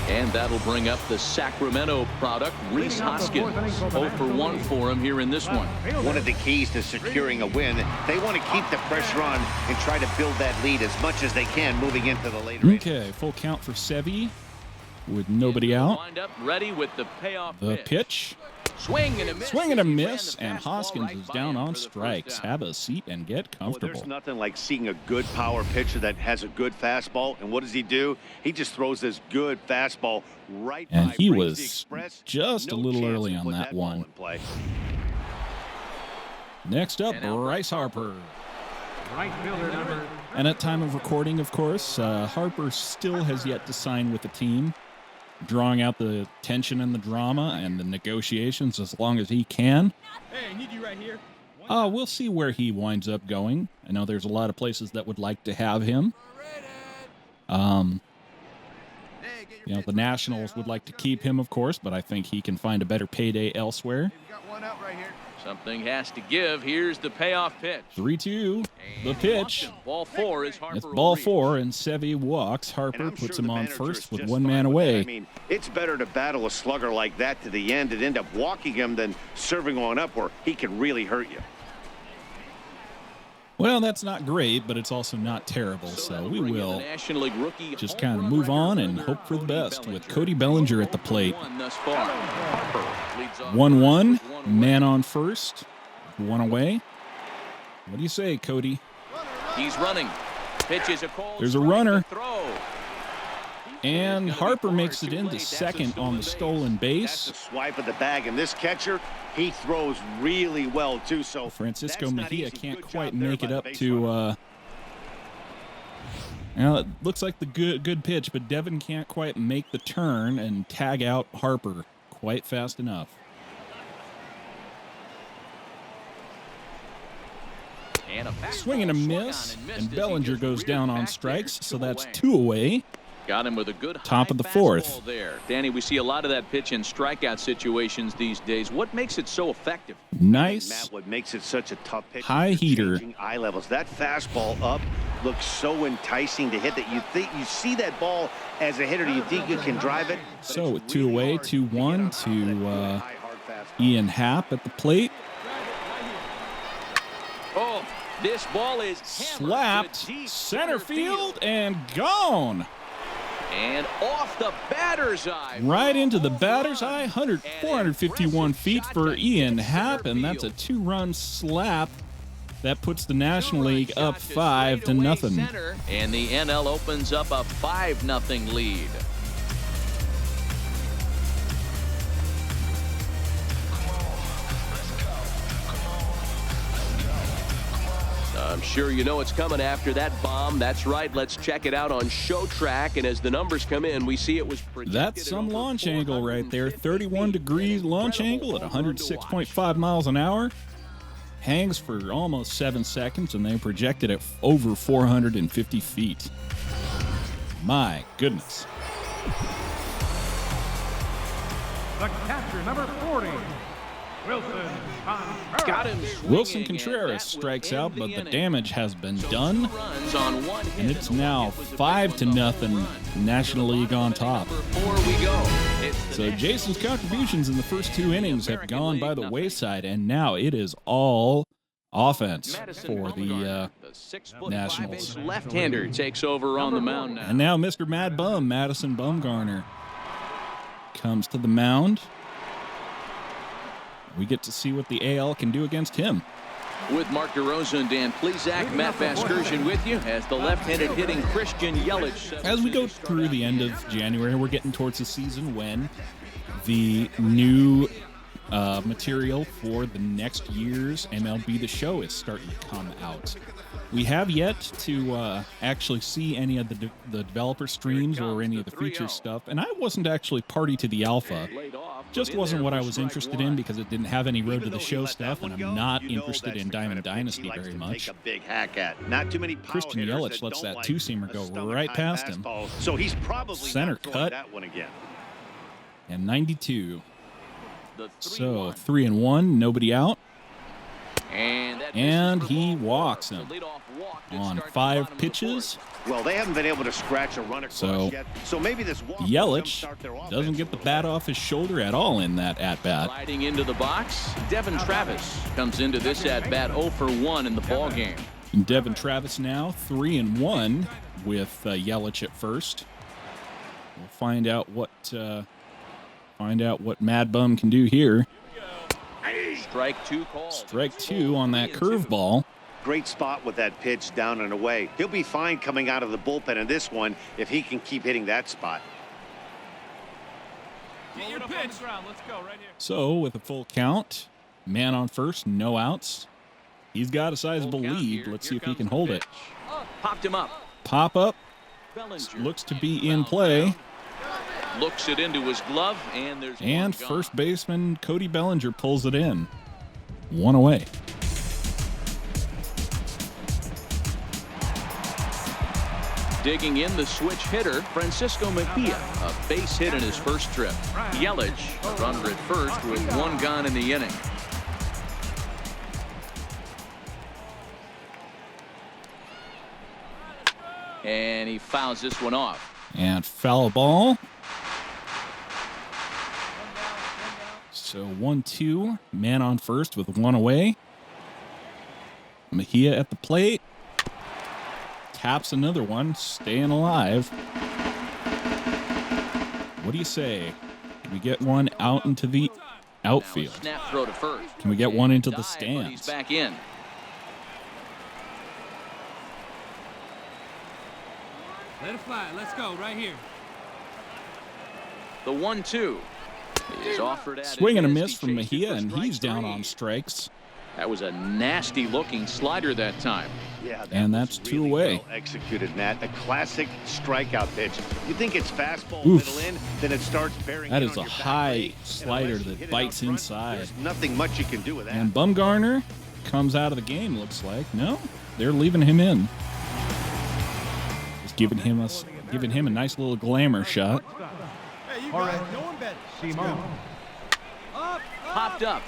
And that'll bring up the Sacramento product, Reese Hoskins. 0 for 1 for him here in this one. One of the keys to securing a win, they want to keep the pressure on and try to build that lead as much as they can moving into the later innings. Okay, full count for Sevy with nobody out. Wind up ready with the payoff The pitch, Swing and a miss. swing and a He ran miss, the and fastball Hoskins right is by down him on for the first strikes. out. Have a seat and get Well, comfortable. there's nothing like seeing a good power pitcher that has a good fastball. And what does he do? He just throws this good fastball right And by he Briggs was the Express. just a No little chance early to on put that ball one. in play. Next up, And now Bryce Harper. Right fielder number. And at time of recording, of course, Harper still has yet to sign with the team, drawing out the tension and the drama and the negotiations as long as he can. Hey, I need you right here. We'll see where he winds up going. I know there's a lot of places that would like to have him. You know, the Nationals would like to keep him, of course, but I think he can find a better payday elsewhere. We got one out right here. Something has to give. Here's the payoff pitch. 3-2, the And pitch. he wants him. Ball 4 is Harper. It's will ball reach. 4, and Sevy walks. And Harper I'm puts sure him the on manager's first with just 1 fine man with that. away. I mean, it's better to battle a slugger like that to the end and end up walking him than serving on up where he can really hurt you. Well, that's not great, but it's also not terrible, so that'll we bring in the will National League rookie just home kind of run move record on and holder, hope for the Cody best with Bellinger. Cody Bellinger at the 0 for plate. 1 thus far. Harper leads off 1-1, with 1 away. man on first, 1 away. What do you say, Cody? He's running. Pitch is a call. There's a strike, runner. the throw. And It's gonna be Harper far makes it too into late. That's a second on the stolen That's base. a swipe of the bag, and this catcher, he throws really well too. So Francisco that's not Mejia easy. can't Good quite job there make by it the up base to. runner. Now it looks like the good pitch, but Devin can't quite make the turn and tag out Harper quite fast enough. Swing and a miss, and Bellinger goes down on strikes, so that's 2 away. Got him with a good top of the 4th. There. Danny, we see a lot of that pitch in strikeout situations these days. What makes it so effective? Nice. Matt, what makes it such a tough pitch? High heater. Eye levels. That fastball up looks so enticing to hit that you think you see that ball as a hitter. Do you think you can drive it? So with 2 away, 2-1 to Ian Happ at the plate. Oh, this ball is slapped center field and gone. And off the batter's eye. Right into the batter's eye, 451 feet for Ian Happ, and that's a 2-run slap. That puts the National League up 5-0. And the NL opens up a 5-0 lead. I'm sure you know it's coming after that bomb. That's right. Let's check it out on Show Track. And as the numbers come in, we see it was projected. That's some launch angle right there. 31-degree launch angle at 106.5 miles an hour. Hangs for almost 7 seconds, and they projected it over 450 feet. My goodness. The catcher, number 40, Wilson Contreras. Got him. Wilson Contreras strikes out, but the damage has been done, and it's now 5-0. National League on top. So Jason's contributions in the first 2 innings have gone by the wayside, and now it is all offense for the Nationals. Left-hander takes over on the mound now. And now Mr. Mad Bum, Madison Bumgarner, comes to the mound. We get to see what the AL can do against him. With Mark DeRosa and Dan Plesac, Matt Vasgersian with you as the left-handed hitting Christian Yelich. As we go through the end of January, we're getting towards the season when the new material for the next year's MLB The Show is starting to come out. We have yet to actually see any of the developer streams or any of the feature stuff, and I wasn't actually party to the alpha. Just wasn't what I was interested in because it didn't have any Road to the Show stuff, and I'm not interested in Diamond Dynasty very much. Christian Yelich lets that 2-seamer go right past him. So he's probably center cut that one again. And 92. So 3-1, nobody out. And he walks him on 5 pitches. Well, they haven't been able to scratch a run across yet. So maybe this Yelich doesn't get the bat off his shoulder at all in that at-bat. Sliding into the box, Devin Travis comes into this at-bat 0 for 1 in the ball game. Devin Travis now 3-1 with Yelich at first. We'll find out what Mad Bum can do here. Strike 2 call. Strike 2 on that curveball. Great spot with that pitch down and away. He'll be fine coming out of the bullpen in this one if he can keep hitting that spot. Get your pitch. Let's go right here. So with a full count, man on first, no outs. He's got a sizable lead. Let's see if he can hold it. Popped him up. Pop up. Looks to be in play. Looks it into his glove, and there's and first baseman Cody Bellinger pulls it in. 1 away. Digging in the switch hitter, Francisco Mejia, a base hit in his first trip. Yelich, a runner at first with 1 gone in the inning. And he fouls this one off. And foul ball. So 1-2, man on first with 1 away. Mejia at the plate. Taps another one, staying alive. What do you say? Can we get one out into the outfield? Snap throw to first. Can we get one into the stands? He's back in. Let it fly. Let's go right here. The 1-2 is offered at swing and a miss from Mejia, and he's down on strikes. That was a nasty looking slider that time. Yeah, and that's 2 away. Well executed, Matt. A classic strikeout pitch. You think it's fastball middle in, then it starts bearing. That is a high slider that bites inside. There's nothing much you can do with that. And Bumgarner comes out of the game, looks like. No, they're leaving him in. Just giving him a nice little glamour shot. Hey, you guys, no one bet. Simone. Popped up.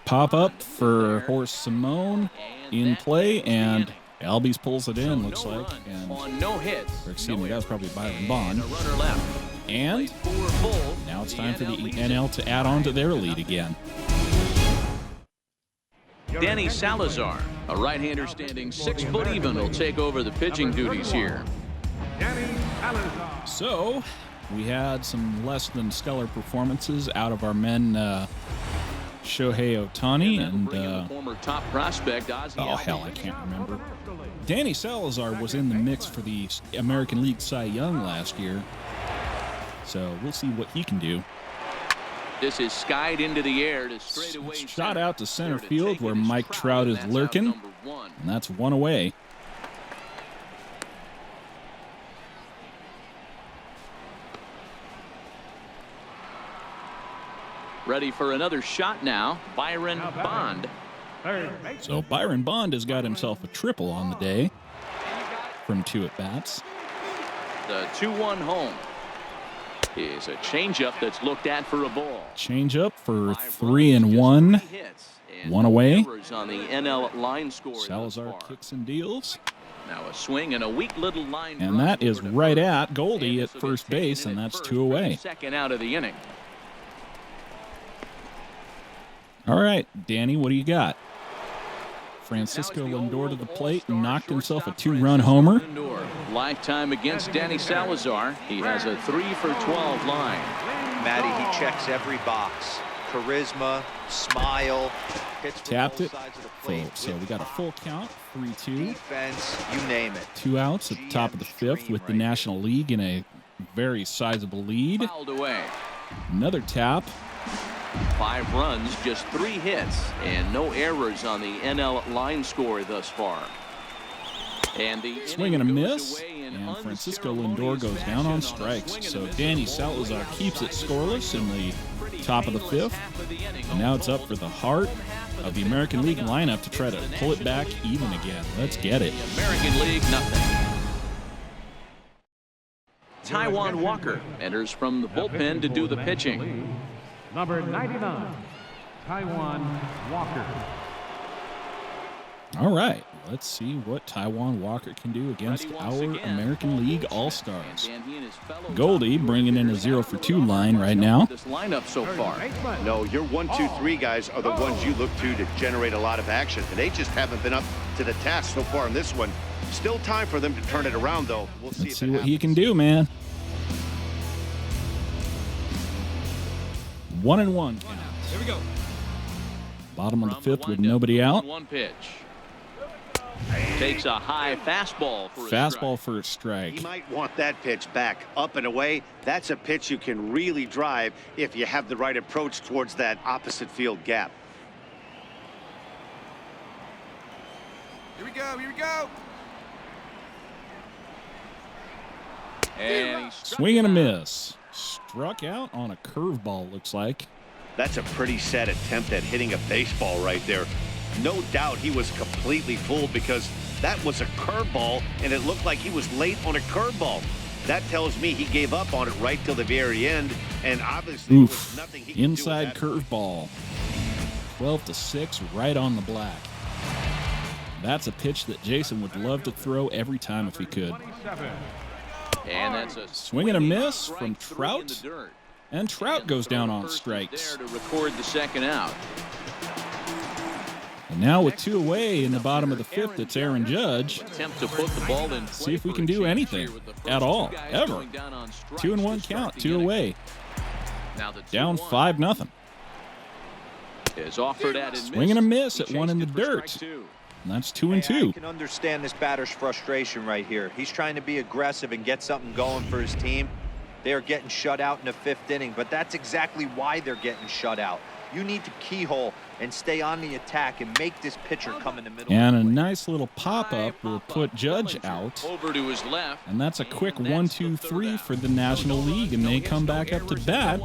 Pop up for Horse Simone in play, and Albies pulls it in, looks like. And, on no hits. or excuse me, that was probably Byron Bond. A runner left. And now it's time for the NL to add on to their lead again. Danny Salazar, a right-hander standing 6 foot even, will take over the pitching duties here. Danny Salazar. So we had some less than stellar performances out of our men, Shohei Ohtani and former top prospect Ozzie. oh hell, I can't remember. Danny Salazar was in the mix for the American League Cy Young last year, so we'll see what he can do. This is skied into the air to straightaway Shot out to center field where Mike Trout is lurking, and that's one away. Ready for another shot now, Byron Bond. So Byron Bond has got himself a triple on the day from 2 at-bats. The 2-1 home is a changeup that's looked at for a ball. Change-up for 3-1. One away. On the NL line score Salazar kicks and deals. Now a swing and a weak little line. And that is right at Goldie at first base, and that's 2 away. Second out of the inning. All right, Danny, what do you got? Francisco Lindor to the plate and knocked himself a 2-run homer. Lifetime against Danny Salazar. He has a 3 for 12 line. Matty, he checks every box. Charisma, smile, hits from Tapped both it. sides of the plate. So we got a full count, 3-2. Defense, you name it. 2 outs at the top of the 5th with the National League in a very sizable lead. Fouled away. Another tap. 5 runs, just 3 hits, and no errors on the NL line score thus far. And the Swing and a miss, and Francisco Lindor goes down on strikes. So Danny Salazar keeps it scoreless in the top of the 5th. And now it's up for the heart of the American League lineup to try to pull it back even again. Let's get it. American League, nothing. Taijuan Walker enters from the bullpen to do the pitching. Number 99, Taijuan Walker. All right, let's see what Taijuan Walker can do against our American League All-Stars. Goldie bringing in a 0 for 2 line right now. This lineup so far. No, your 1, 2, 3 guys are the ones you look to generate a lot of action, and they just haven't been up to the task so far in this one. Still time for them to turn it around, though. We'll see. Let's see what he can do, man. 1-1 count. Here we go. Bottom of the 5th with nobody out. 1 pitch. Takes a high fastball for a Fastball for a strike. He might want that pitch back, up and away. That's a pitch you can really drive if you have the right approach towards that opposite field gap. Here we go. Here we go. And Swing and a miss. Struck out on a curveball, looks like. That's a pretty sad attempt at hitting a baseball right there. No doubt he was completely fooled because that was a curveball, and it looked like he was late on a curveball. That tells me he gave up on it right till the very end, and obviously there was nothing he could do with Inside that. curveball. 12-6, right on the black. That's a pitch that Jason would love to throw every time if he could. And that's a Swing and a miss from strike 3 in Trout. the dirt. And Trout goes down on First strikes. there to record the second out. And now with 2 away in the bottom of the 5th, it's Aaron Judge. Attempt to put the ball in. See if we can do anything at all, ever. 2-1 count, 2 away. Now the Down 2-1 5-0. is offered at and Swing and a miss He at 1 in the chased it for dirt. strike 2. And that's Hey, 2-2. I can understand this batter's frustration right here. He's trying to be aggressive and get something going for his team. They are getting shut out in the 5th inning, but that's exactly why they're getting shut out. You need to keyhole and stay on the attack and make this pitcher come in the middle. And of a the plate. nice little pop-up will put Judge out. Over to his left. And that's a quick And that's the 1-2-3 third for out. the National League, and they come back up to bat.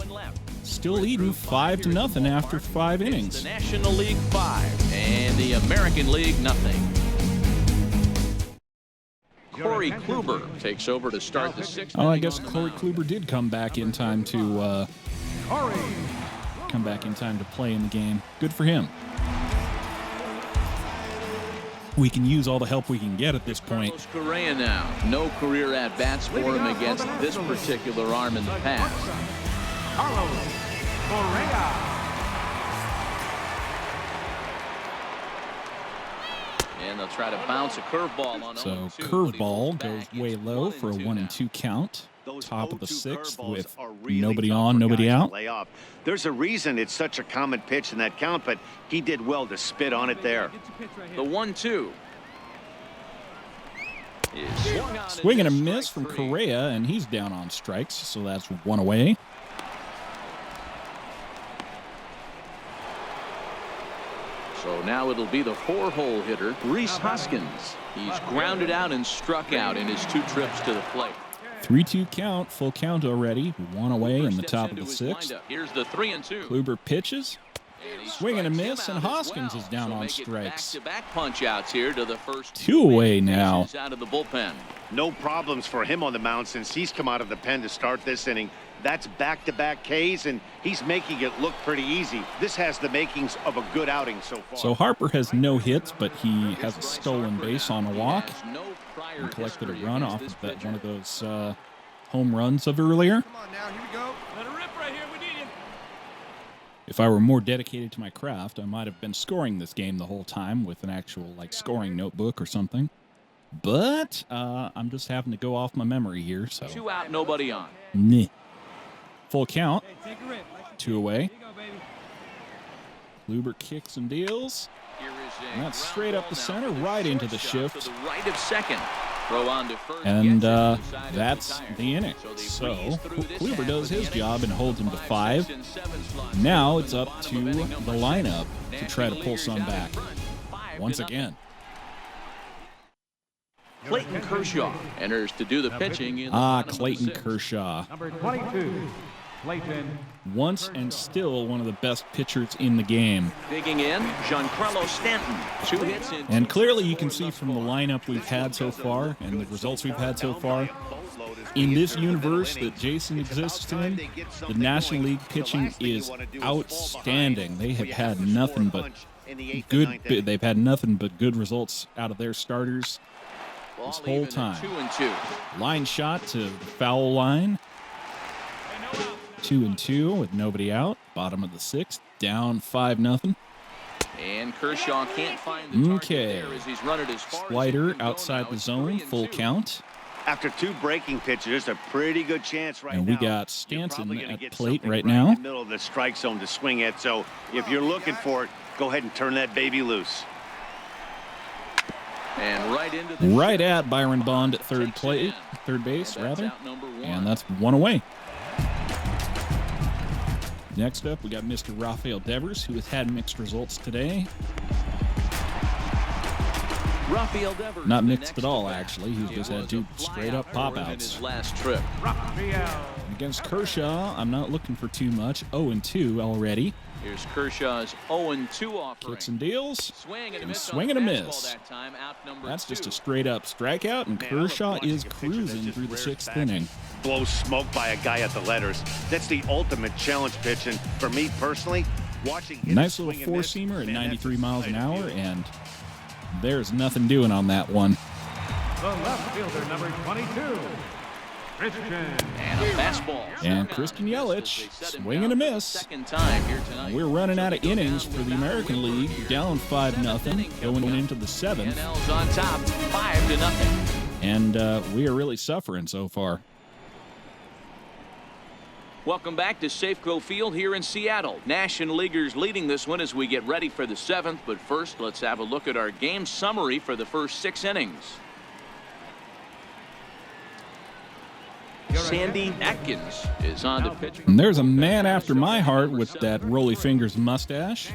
Still leading 5-0 after 5 The innings. National League 5. And And the American League, nothing. Corey Kluber takes over to start the 6th. Oh, I guess Corey Kluber did come back in time to play in the game. Good for him. We can use all the help we can get at this point. Correa now. No career at-bats for him against this particular arm in the past. And they'll try to bounce a curveball on. So curveball goes way low for a 1-2 count. Top of the 6th with nobody on, nobody out. There's a reason it's such a common pitch in that count, but he did well to spit on it there. The 1-2. Swing and a miss from Correa, and he's down on strikes, so that's 1 away. So now it'll be the 4-hole hitter, Rhys Hoskins. He's grounded out and struck out in his 2 trips to the plate. 3-2 count, full count already. 1 away in the top of the 6th. Here's the 3-2. Kluber pitches. Swing and a miss, and Hoskins is down on strikes. Back punch outs here to the first 2 away now. Out of the bullpen. No problems for him on the mound since he's come out of the pen to start this inning. That's back-to-back Ks, and he's making it look pretty easy. This has the makings of a good outing so far. So Harper has no hits, but he has a stolen base on a walk. And collected a run off of that one of those home runs of earlier. Come on now, here we go. Let it rip right here. We need you. If I were more dedicated to my craft, I might have been scoring this game the whole time with an actual scoring notebook or something. But I'm just having to go off my memory here. So 2 out, nobody on. Meh. Full count. 2 away. Kluber kicks and deals. And that's straight up the center, right into the shift. To the right of second. Throw on to first. And that's the inning. So Kluber does his job and holds him to 5. Now it's up to the lineup to try to pull some back. Once again. Clayton Kershaw enters to do the pitching. Clayton Kershaw. Number 22, Clayton. Once and still one of the best pitchers in the game. Digging in, Giancarlo Stanton. 2 hits in. And clearly you can see from the lineup we've had so far and the results we've had so far, in this universe that Jason exists in, the National League pitching is outstanding. They have had nothing but good results out of their starters this whole time. 2-2. Line shot to the foul line. 2-2 with nobody out. Bottom of the 6th. Down 5-0. And Kershaw can't find the target there as he's run it as far Slider outside the zone. Full count. After 2 breaking pitches, there's a pretty good chance right now. And we got Stanton at plate right now. In the middle of the strike zone to swing at. So if you're looking for it, go ahead and turn that baby loose. And right at Byron Bond at third base, and that's 1 away. Next up, we got Mr. Rafael Devers, who has had mixed results today. Rafael Devers, not mixed at all, actually. He's just had 2 straight-up pop-outs. Last trip. Against Kershaw, I'm not looking for too much. 0-2 already. Here's Kershaw's 0-2 offering. Kicks and deals. Swing and a miss. That's just a straight-up strikeout, and Kershaw is cruising through the 6th inning. Blow smoke by a guy at the letters. That's the ultimate challenge pitch, and for me personally, watching him nice little 4-seamer at 93 miles an hour, and there's nothing doing on that one. The left fielder, number 22, Christian. And a fastball. And Christian Yelich, swing and a miss. Second time here tonight. We're running out of innings for the American League, down 5-0, going into the 7th. NL's on top, 5-0. And we are really suffering so far. Welcome back to Safeco Field here in Seattle. National Leaguers leading this one as we get ready for the 7th. But first, let's have a look at our game summary for the first 6 innings. Sandy Atkins is on to pitch. And there's a man after my heart with that Rolly Fingers mustache.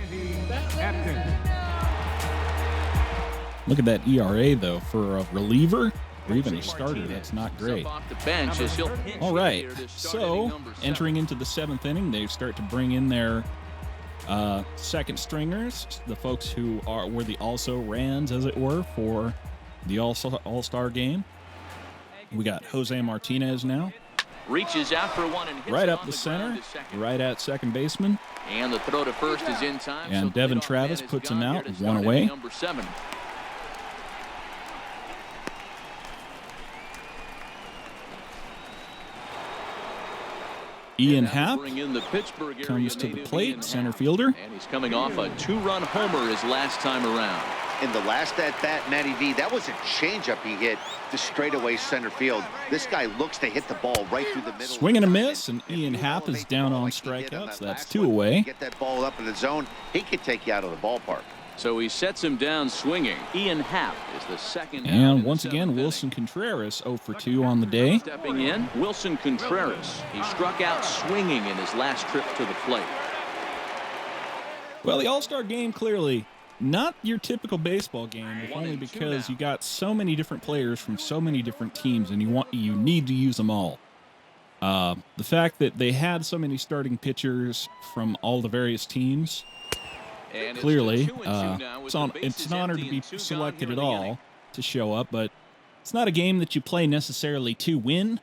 Look at that ERA, though, for a reliever or even a starter. That's not great. All right, so entering into the 7th inning, they start to bring in their Second stringers, the folks who were the also-rans, as it were, for the All-Star game. We got Jose Martinez now. Reaches out for one and hits right it up on the center, second. right at second baseman. And the throw to first is in time. And so Devin leadoff Travis man is puts him gone out, here to one start away. inning number 7. Ian And Happ bring in the Pittsburgh area comes to the native plate, Ian center Happ. fielder. And he's coming off a 2-run homer his last time around. In the last at-bat, Matty V, that was a changeup he hit to straightaway center field. This guy looks to hit the ball right through the middle. Swing and a miss, and Ian Happ is down on strikeouts. That's 2 away. Get that ball up in the zone, he could take you out of the ballpark. So he sets him down swinging. Ian Happ is the second. out in And the once again, 7th Wilson inning. Contreras 0 for 2 on the day. Stepping in, Wilson Contreras. He struck out swinging in his last trip to the plate. Well, the All-Star game, clearly not your typical baseball game, if only because you got so many different players from so many different teams, and you need to use them all. The fact that they had so many starting pitchers from all the various teams, And clearly, it's 2-2 now with the it's bases an honor empty to be and 2 gone selected here at in the all inning. to show up, but it's not a game that you play necessarily to win.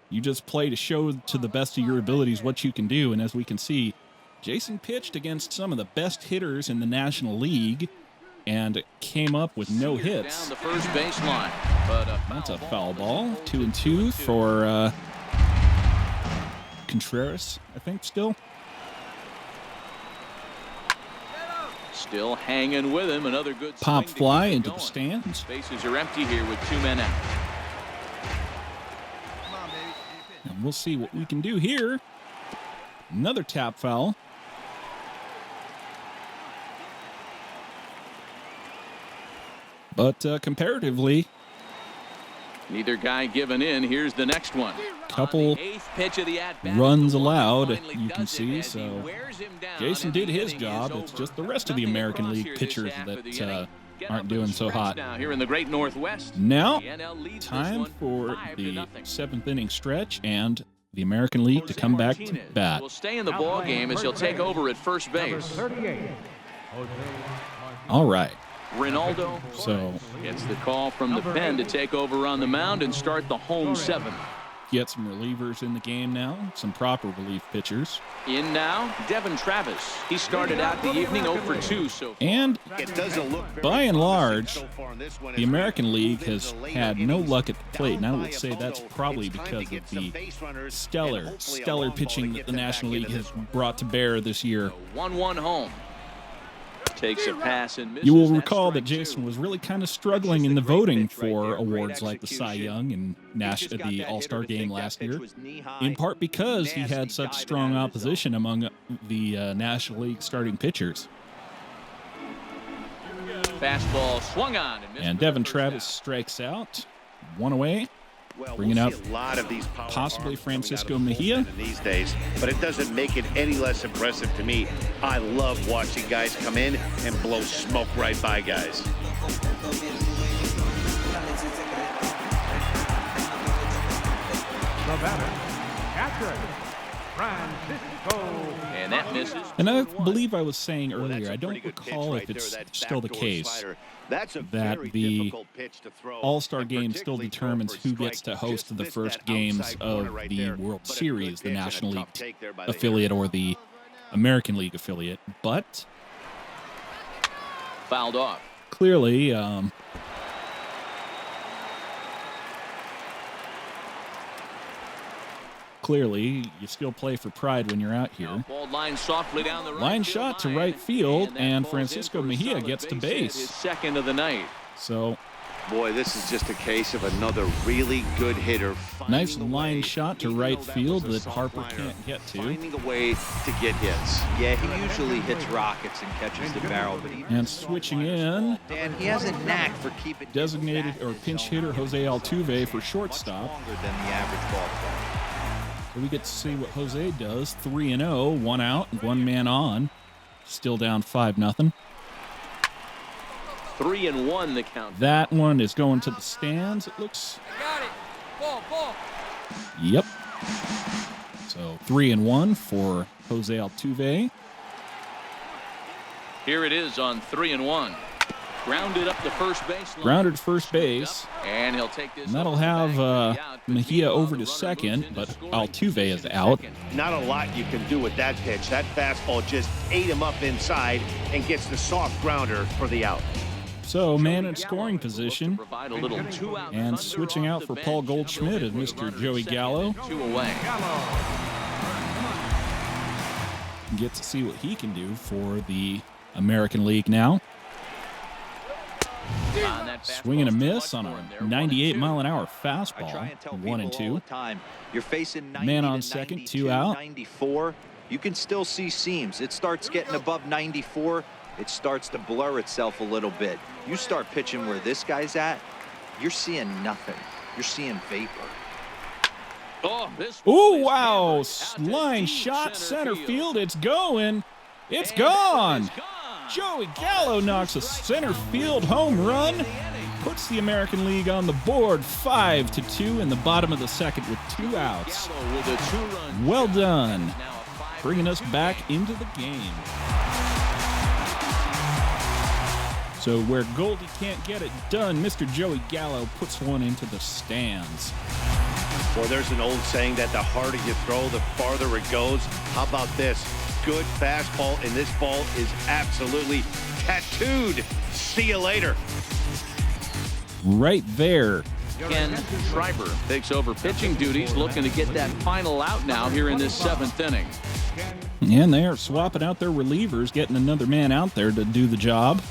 You just play to show to the best of your abilities what you can do, and as we can see, Jason pitched against some of the best hitters in the National League and came up with no hits. Down the first baseline, but That's a foul ball. 2-2 for Contreras, I think, still. Still hanging with him. Another good Pop swing to fly keep it into the going. stands. Bases are empty here with 2 men out. And we'll see what we can do here. Another tap foul. But comparatively, Neither guy giving in. Here's the next one. couple On the 8th pitch of the at-bat, runs the one allowed, finally you can does it see. as he So wears him down, Jason and did the his inning job. is It's over. just the rest of the Nothing American across League here this pitchers half that of the inning. Getting aren't up doing in so stretch hot. now here in the Great Northwest. Now, The NL leads this time one for 5-0. the 7th inning stretch and the American League to come back to Martinez bat. will stay in the ball game as he'll take over at first Number base. 38. Jose All right. Ronaldo So gets the call from the pen to take over on the mound and start the home 7th. get some relievers in the game now, some proper relief pitchers. In now, Devin Travis. He started out the evening 0 for 2 so far. And It doesn't look very by and large, so far in this one. the American League has Later had no innings, luck at the plate, and I down will by a say that's total. probably It's time because to get of some the base runners and stellar hopefully a stellar long ball pitching to that get the them National back League into has this one. brought to bear this year. 1-1 home. Takes a pass and misses. You will That's recall that strike Jason 2. was really kind of struggling in the voting for awards like the Cy Young and the All-Star Game last year, in part because he had such strong opposition among the National League starting pitchers. Fastball swung on and missed And for the Devin first Travis out. strikes out, one away. Well, Bringing we'll out see a lot of these power possibly arms coming out of Francisco the Mejia. bullpen in these days, but it doesn't make it any less impressive to me. I love watching guys come in and blow smoke right by guys. The batter, catcher, Francisco. And that misses. And I 2-1. believe I was saying Well, that's earlier, a I don't pretty good pitch recall right if there, it's that still the backdoor case slider. That's a that very the difficult pitch to throw, All-Star and game still particularly throw determines for a who gets strike. to host Just the missed first that games outside of corner right the there, World but a good Series, the pitch and a National tough League take there by the affiliate or the American League affiliate. But Fouled off. clearly, you still play for pride when you're out here. Ball line softly down the right Line field shot to line, right field, that and falls Francisco in for a Mejia solid gets to hit, base. his second of the night. So Boy, this is just a case of another really good hitter. nice finding a line way, shot to even right though that field was a that soft Harper liner, can't get to. Finding a way to get hits. Yeah, he usually hits rockets and catches the barrel, but he And switching in, Dan, he has a knack for keeping designated back or in his pinch zone. hitter Jose Altuve for Much shortstop. longer than the average ball player. So we get to see what Jose does. 3-0, one out, one man on. Still down 5-0. 3-1 the count. That one is going to the stands, it looks. Got it. Ball. Yep. So 3-1 for Jose Altuve. Here it is on 3-1. Grounded up the first base. Grounded to first base. And he'll take this. And that'll have Mejia over to second, but Altuve is out. Not a lot you can do with that pitch. That fastball just ate him up inside and gets the soft grounder for the out. So, man in scoring position. And switching out for Paul Goldschmidt is Mr. Joey Gallo. 2 away. Get to see what he can do for the American League now. Swing and a miss on a 98-mile-an-hour fastball. 1-2. You're facing 90 Man on to second, 92, 2 out. 94. You can still see seams. It starts getting above 94. It starts to blur itself a little bit. You start pitching where this guy's at, you're seeing nothing. You're seeing vapor. Oh, wow. Line shot center field. It's going. It's gone. Joey Gallo knocks a center field home run. Puts the American League on the board 5-2 in the bottom of the second with 2 outs. Well done. Bringing us back into the game. So where Goldie can't get it done, Mr. Joey Gallo puts one into the stands. Well, there's an old saying that the harder you throw, the farther it goes. How about this? Good fastball, and this ball is absolutely tattooed. See you later. Right there. Ken Schreiber takes over pitching duties, looking to get that final out now here in this 7th inning. And they are swapping out their relievers, getting another man out there to do the job.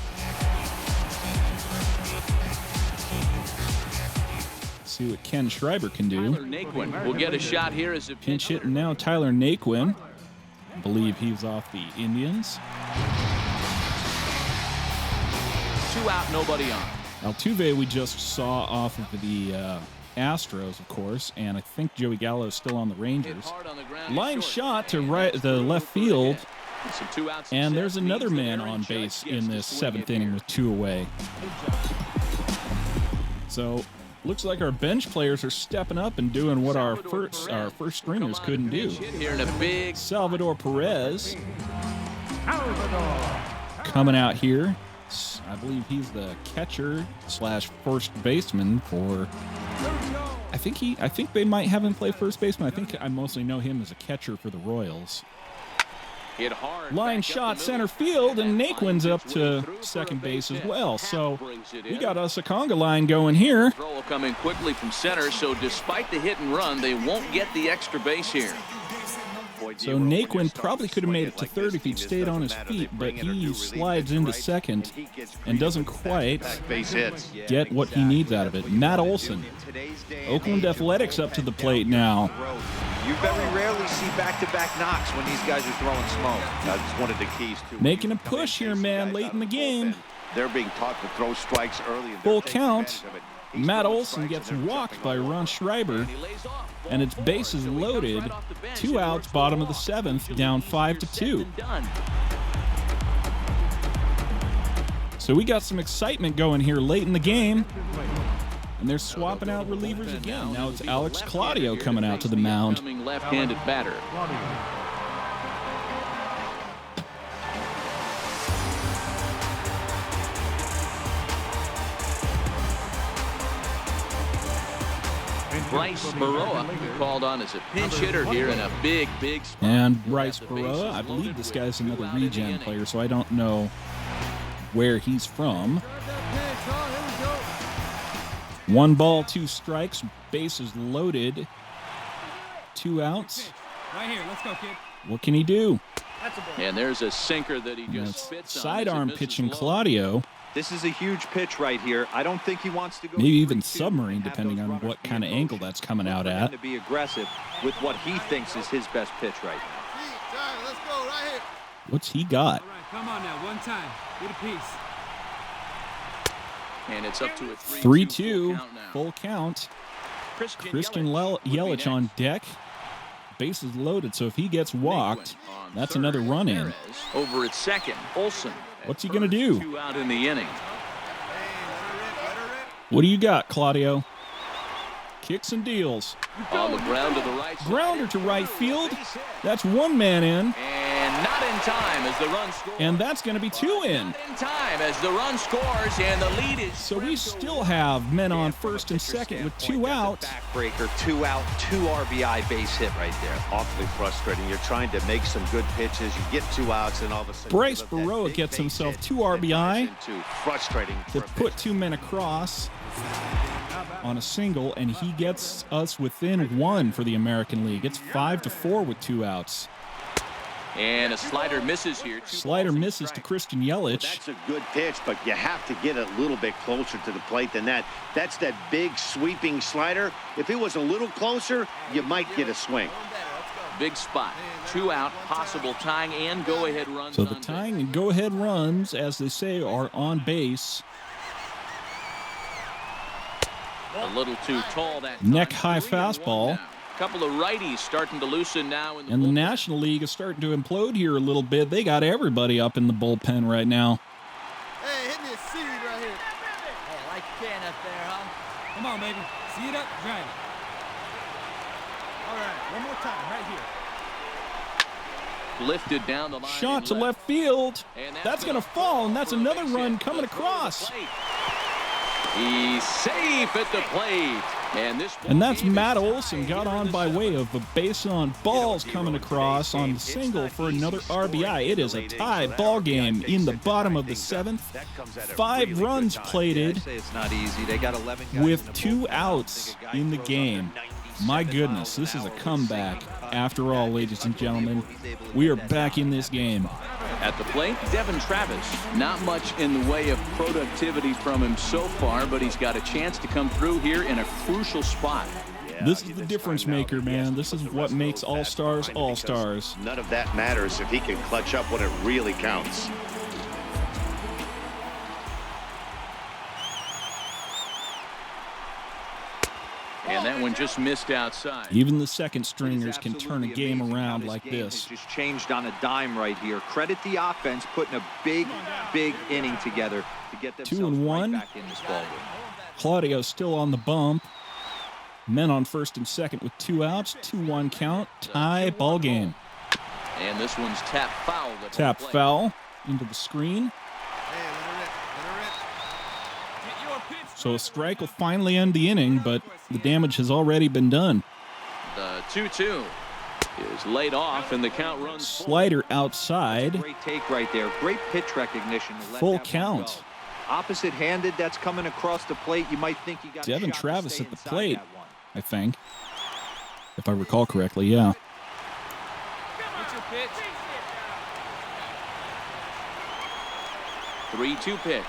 See what Ken Schreiber can do. Tyler Naquin will get a shot here as a pinch hitting now. Tyler Naquin. I believe he's off the Indians. 2 out, nobody on. Altuve we just saw off of the Astros, of course, and I think Joey Gallo is still on the Rangers. Line shot to the left field, and there's another man on base in this 7th inning with 2 away. So looks like our bench players are stepping up and doing what our first stringers couldn't do. Salvador Perez coming out here. I believe he's the catcher / first baseman for. I think they might have him play first baseman. I mostly know him as a catcher for the Royals. Line shot center field, and Naquin's up to second base as well. So we got us a conga line going here. Throw will come in quickly from center, so despite the hit and run, they won't get the extra base here. So Naquin probably could have made it to third if he'd stayed on his feet, but he slides into second and doesn't quite get what he needs out of it. Matt Olson, Oakland Athletics up to the plate now. You very rarely see back-to-back knocks when these guys are throwing smoke. That's one of the keys to making a push here, man, late in the game. They're being taught to throw strikes early. Full count. Matt Olson gets walked by Ron Schreiber, and it's bases loaded. 2 outs, bottom of the 7th, down 5-2. So we got some excitement going here late in the game. And they're swapping out relievers again. Now it's Alex Claudio coming out to the mound. Left-handed batter. Bryce Baroa called on as a pinch hitter here in a big spot. And Bryce Baroa, I believe this guy's another regen player, so I don't know where he's from. 1 ball, 2 strikes, bases loaded, 2 outs. Right here, let's go, kid. What can he do? And there's a sinker that he just spits sidearm pitching Claudio. This is a huge pitch right here. I don't think he wants to go. Maybe even submarine, depending on what kind of angle that's coming out at. To be aggressive with what he thinks is his best pitch right now. Let's go right here. What's he got? All right, come on now, one time. Get a piece. And it's up to a 3-2, full count. Christian Yelich on deck. Bases loaded, so if he gets walked, that's another run in. Over at second, Olson. What's he going to do? 2 out in the inning. What do you got, Claudio? Kicks and deals. On the ground to the right. Grounder to right field. That's 1 man in. And not Not in time as the run scores. And that's going to be 2 in. Not in time as the run scores, and the lead is... So we still have men on first and second with 2 out. Backbreaker, 2 out, 2 RBI base hit right there. Awfully frustrating. You're trying to make some good pitches. You get 2 outs, and all of a sudden... Bryce Baroa gets himself 2 RBI Frustrating to put 2 men across on a single, and he gets us within 1 for the American League. It's 5-4 with 2 outs. And a slider misses here. Slider misses to Christian Yelich. That's a good pitch, but you have to get a little bit closer to the plate than that. That's that big sweeping slider. If it was a little closer, you might get a swing. Big spot. 2 out, possible tying and go-ahead runs. So the tying and go-ahead runs, as they say, are on base. A little too tall. That Neck-high fastball. A couple of righties starting to loosen now. And the National League is starting to implode here a little bit. They got everybody up in the bullpen right now. Hey, hit me a seed right here. Hey, I like your can up there, huh? Come on, baby. See it up, drive it. All right, one more time, right here. Lifted down the line. Shot to left field. That's going to fall, and that's another run coming across. He's safe at the plate. And that's Matt Olson got on by way of a base on balls coming across on the single for another RBI. It is a tie ball game in the bottom of the 7th. 5 runs plated with 2 outs in the game. My goodness, this is a comeback. After all, ladies and gentlemen, we are back in this game. At the plate, Devin Travis. Not much in the way of productivity from him so far, but he's got a chance to come through here in a crucial spot. This is the difference maker, man. This is what makes All-Stars All-Stars. None of that matters if he can clutch up when it really counts. And that one just missed outside. Even the second stringers can turn a game around like this. Just changed on a dime right here. Credit the offense putting a big inning together to get themselves 2-1. right back in this ballgame. Claudio still on the bump. Men on first and second with 2 outs. 2-1 count. Tie ball game. And this one's tap foul. Tap foul into the screen. So a strike will finally end the inning, but the damage has already been done. The 2-2 is laid off, and the count runs. Slider outside. Great take right there. Great pitch recognition. Full count. Opposite-handed, that's coming across the plate. You might think you got Devin Travis at the plate, I think. If I recall correctly, yeah. What's your pitch? 3-2 pitch.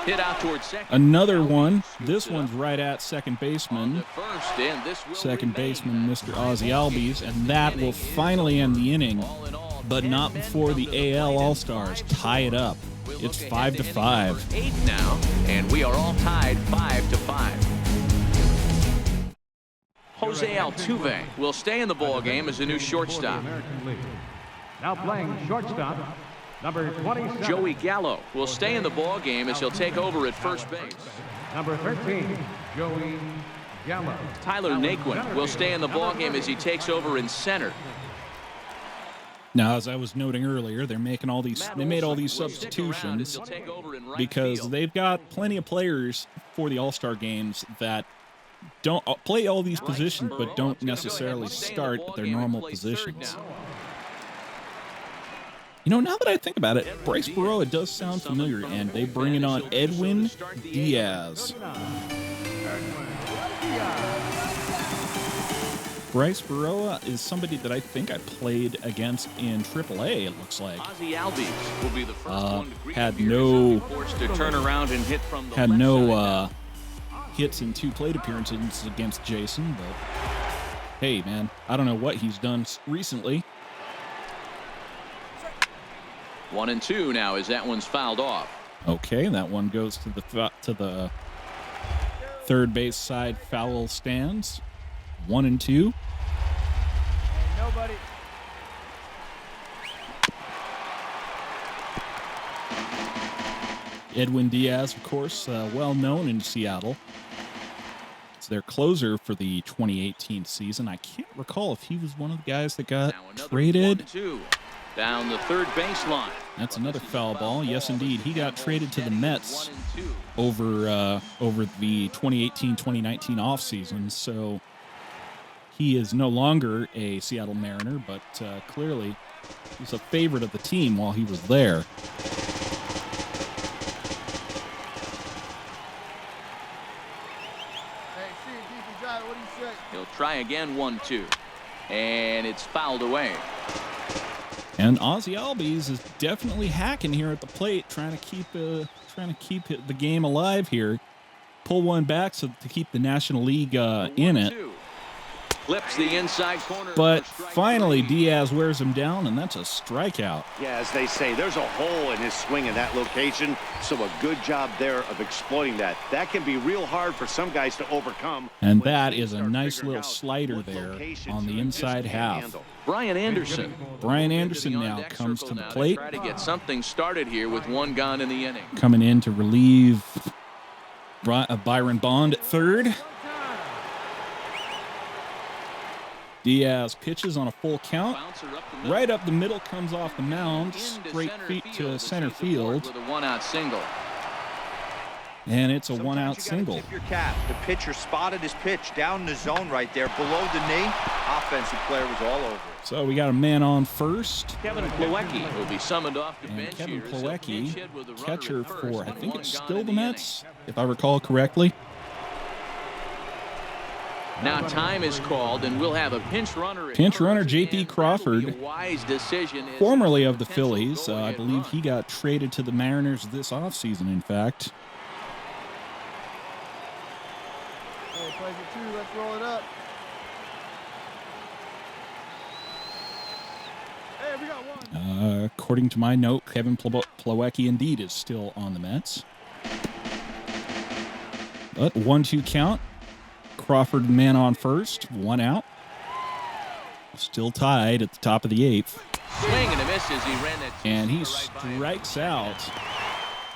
Hit out towards second. Another one. This one's right at second baseman. First, and this will Second baseman, Mr. Ozzie Albies, and that will finally end the inning, but not before the AL All-Stars tie it up. It's 5-5. 8 now, and we are all tied 5-5. Jose Altuve will stay in the ball game as a new shortstop. Now playing shortstop, number 27. Joey Gallo will stay in the ball game as he'll take over at first base. Number 13, Joey Gallo. Tyler Naquin will stay in the ball game as he takes over in center. Now, as I was noting earlier, they made all these substitutions because they've got plenty of players for the All-Star games that don't play all these positions but don't necessarily start at their normal positions. You know, now that I think about it, Bryce Baroa does sound familiar, and they bring it on Edwin Diaz. Bryce Baroa is somebody that I think I played against in AAA, it looks like. Ozzie Albies will be the first one to greet Had you. no Forced to turn around and hit from the had left no side. hits in 2 plate appearances against Jason, but hey, man, I don't know what he's done recently. 1-2 now as that one's fouled off. Okay, that one goes to the third base side foul stands. 1-2. Nobody. Edwin Diaz, of course, well known in Seattle. It's their closer for the 2018 season. I can't recall if he was one of the guys that got traded. 1-2. Down the third baseline. That's another foul ball. Yes, indeed. He got traded to the Mets over the 2018-2019 offseason, so he is no longer a Seattle Mariner, but clearly he's a favorite of the team while he was there. He'll try again, 1-2. And it's fouled away. And Ozzie Albies is definitely hacking here at the plate, trying to keep the game alive here. Pull one back so to keep the National League in it. Flips the inside corner. But finally, Diaz wears him down, and that's a strikeout. Yeah, as they say, there's a hole in his swing in that location, so a good job there of exploiting that. That can be real hard for some guys to overcome. And that is a nice little slider there on the inside half. Brian Anderson. Brian Anderson now comes to the plate. Try to get something started here with one gone in the inning. Coming in to relieve Byron Bond at third. Diaz pitches on a full count. Right up the middle, comes off the mound, straight feet to center field. With a one-out single. And it's a one-out single. Tip your cap. The pitcher spotted his pitch down in the zone right there, below the knee. Offensive player was all over it. So we got a man on first. Kevin Plawecki will be summoned off the And bench Kevin here. Plawecki, catcher for, I think it's still the Mets, if I recall correctly. Now time is called, and we'll have a pinch runner. Pinch runner J.P. Crawford, Wise decision. formerly of the Phillies. I believe he got traded to the Mariners this offseason, in fact. Hey, plays it 2. Let's roll it up. Hey, we got one. According to my note, Kevin Plawecki indeed is still on the Mets. But 1-2 count. Crawford man on first, one out. Still tied at the top of the 8th. Swing and a miss as he ran that. And he strikes out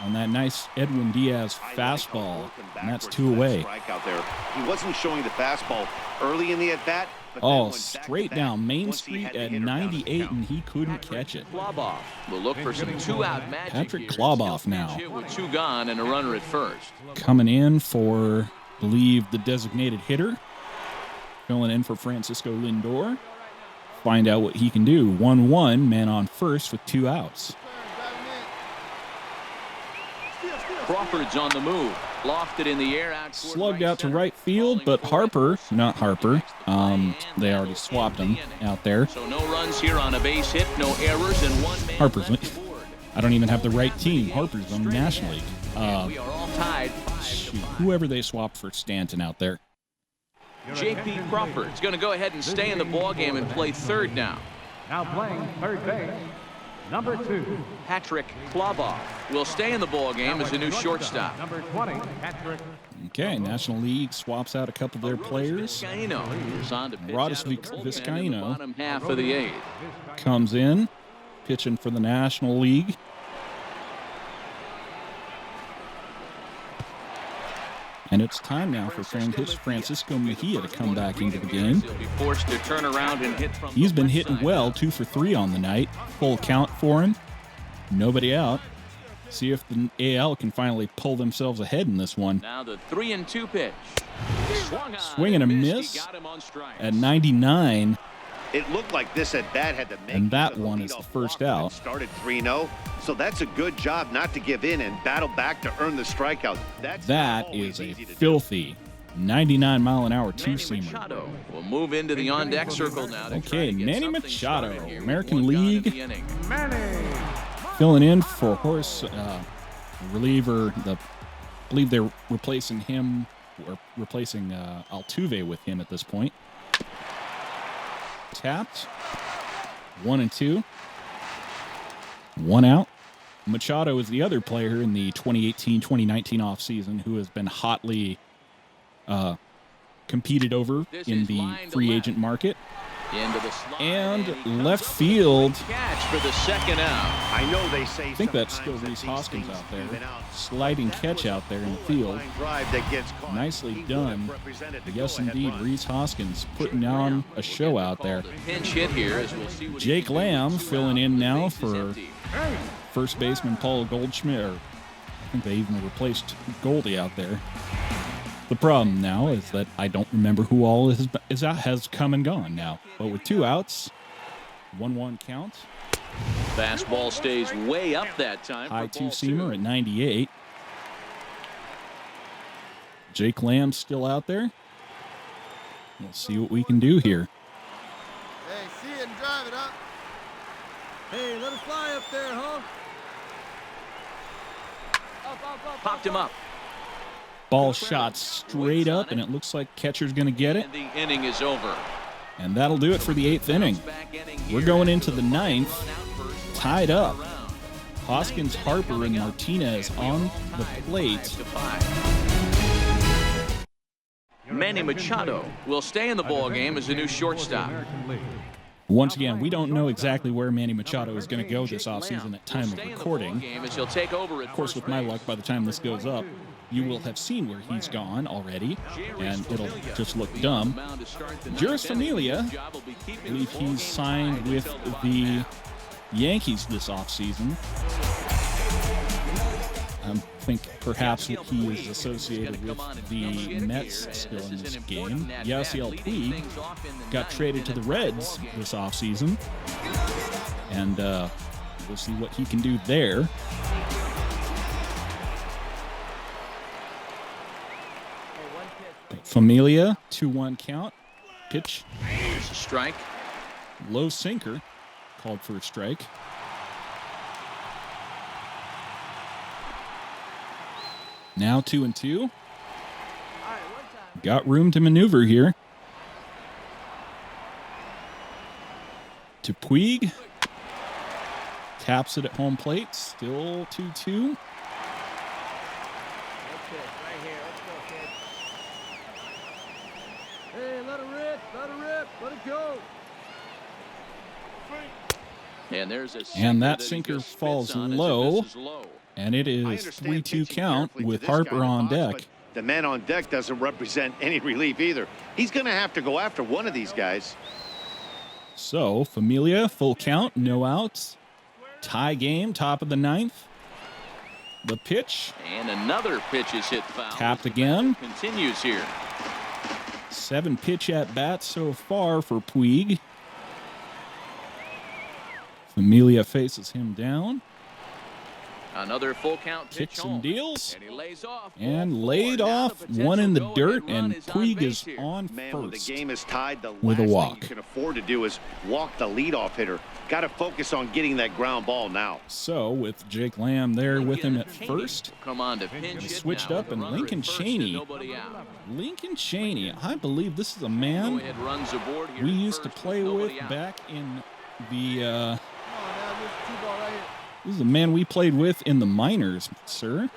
on that nice Edwin Diaz fastball. And that's 2 away. Out there. He wasn't showing the fastball early in the at-bat. Oh, straight down Main Street at 98, and he couldn't catch it. Kloboff will look for some 2-out magic. Patrick here. Kloboff now. With 2 gone and a runner at first. Coming in for, I believe, the designated hitter. Filling in for Francisco Lindor. Find out what he can do. 1-1, man on first with 2 outs. Crawford's on the move. Lofted in the air. Slugged out to right field, but not Harper. They already swapped him out there. So no runs here on a base hit, no errors, and 1 man. Harper's. I don't even have the right team. Harper's on the National League. We are all tied. Whoever they swapped for Stanton out there. J.P. Crawford's going to go ahead and stay in the ballgame and play third now. Now playing third base, number 2. Patrick Kloboff will stay in the ballgame as a new shortstop. Number 20, Patrick. Okay, National League swaps out a couple of their players. Arodys Vizcaino Bottom half of the 8th. comes in, pitching for the National League. And it's time now for Francisco Mejia to come back into the game. He'll be forced to turn around and hit from He's been hitting well, 2 for 3 on the night. Full count for him. Nobody out. See if the AL can finally pull themselves ahead in this one. Now the 3-2 pitch. Swing and a miss at 99. It looked like this at-bat had to make And that one is the first out. Started 3-0, so that's a good job not to give in and battle back to earn the strikeout. That is a filthy 99-mile-an-hour two-seamer. Will move into the on-deck circle now. Okay, Manny Machado, American League, Manny. filling in for Horace reliever. I believe they're replacing him, or replacing Altuve with him at this point. Tapped. 1-2. 1 out. Machado is the other player in the 2018-2019 offseason who has been hotly competed over in the free agent market. Into the slot, And left field. Catch for the second out. I know they say I think that's still Rhys Hoskins out there. Sliding catch out there in the field. Nicely done. Yes, indeed, Rhys Hoskins putting on a show out there. Pinch hit here as we'll see what Jake Lamb filling in now for first baseman Paul Goldschmidt. Or I think they even replaced Goldie out there. The problem now is that I don't remember who all has come and gone now. But with 2 outs, 1-1 count. Fastball stays way up that time. High two-seamer at 98. Jake Lamb still out there. We'll see what we can do here. Hey, see it and drive it up. Hey, let it fly up there, huh? Popped him up. Ball shot straight up, and it looks like catcher's going to get it. And the inning is over. And that'll do it for the 8th inning. We're going into the 9th, tied up. Hoskins, Harper, and Martinez on the plate. Manny Machado will stay in the ball game as a new shortstop. Once again, we don't know exactly where Manny Machado is going to go this offseason at time of recording. Of course, with my luck, by the time this goes up, you will have seen where he's gone already, and it'll just look dumb. Juris Familia, I believe he's signed with the Yankees this offseason. I think perhaps he is associated with the Mets still in this game. Yasiel Puig got traded to the Reds this offseason, and we'll see what he can do there. Familia, 2-1 count. Pitch. Here's a strike. Low sinker. Called for a strike. Now 2-2. Got room to maneuver here. To Puig. Taps it at home plate. Still 2-2. And that sinker falls low, and it is 3-2 count with Harper on deck. The man on deck doesn't represent any relief either. He's going to have to go after one of these guys. So, Familia, full count, no outs. Tie game, top of the 9th. The pitch. And another pitch is hit foul. Tapped again. Continues here. 7 pitch at bats so far for Puig. Familia faces him down. Another full count pitch Kicks and deals. And he lays off. And laid off, one in the dirt, and Puig is on When the first game is tied, the with a last walk. thing you can afford to do is walk the leadoff hitter. Got to focus on getting that ground ball now. So, with Jake Lamb there with him at first, Come on to pinch he hit switched now up, with a and runner Lincoln at first and Cheney. nobody out. Lincoln Cheney, I believe this is a Go man ahead, runs aboard here we at used to first play with with nobody out. back in the, Two-ball right here. this is a man we played with in the minors, sir.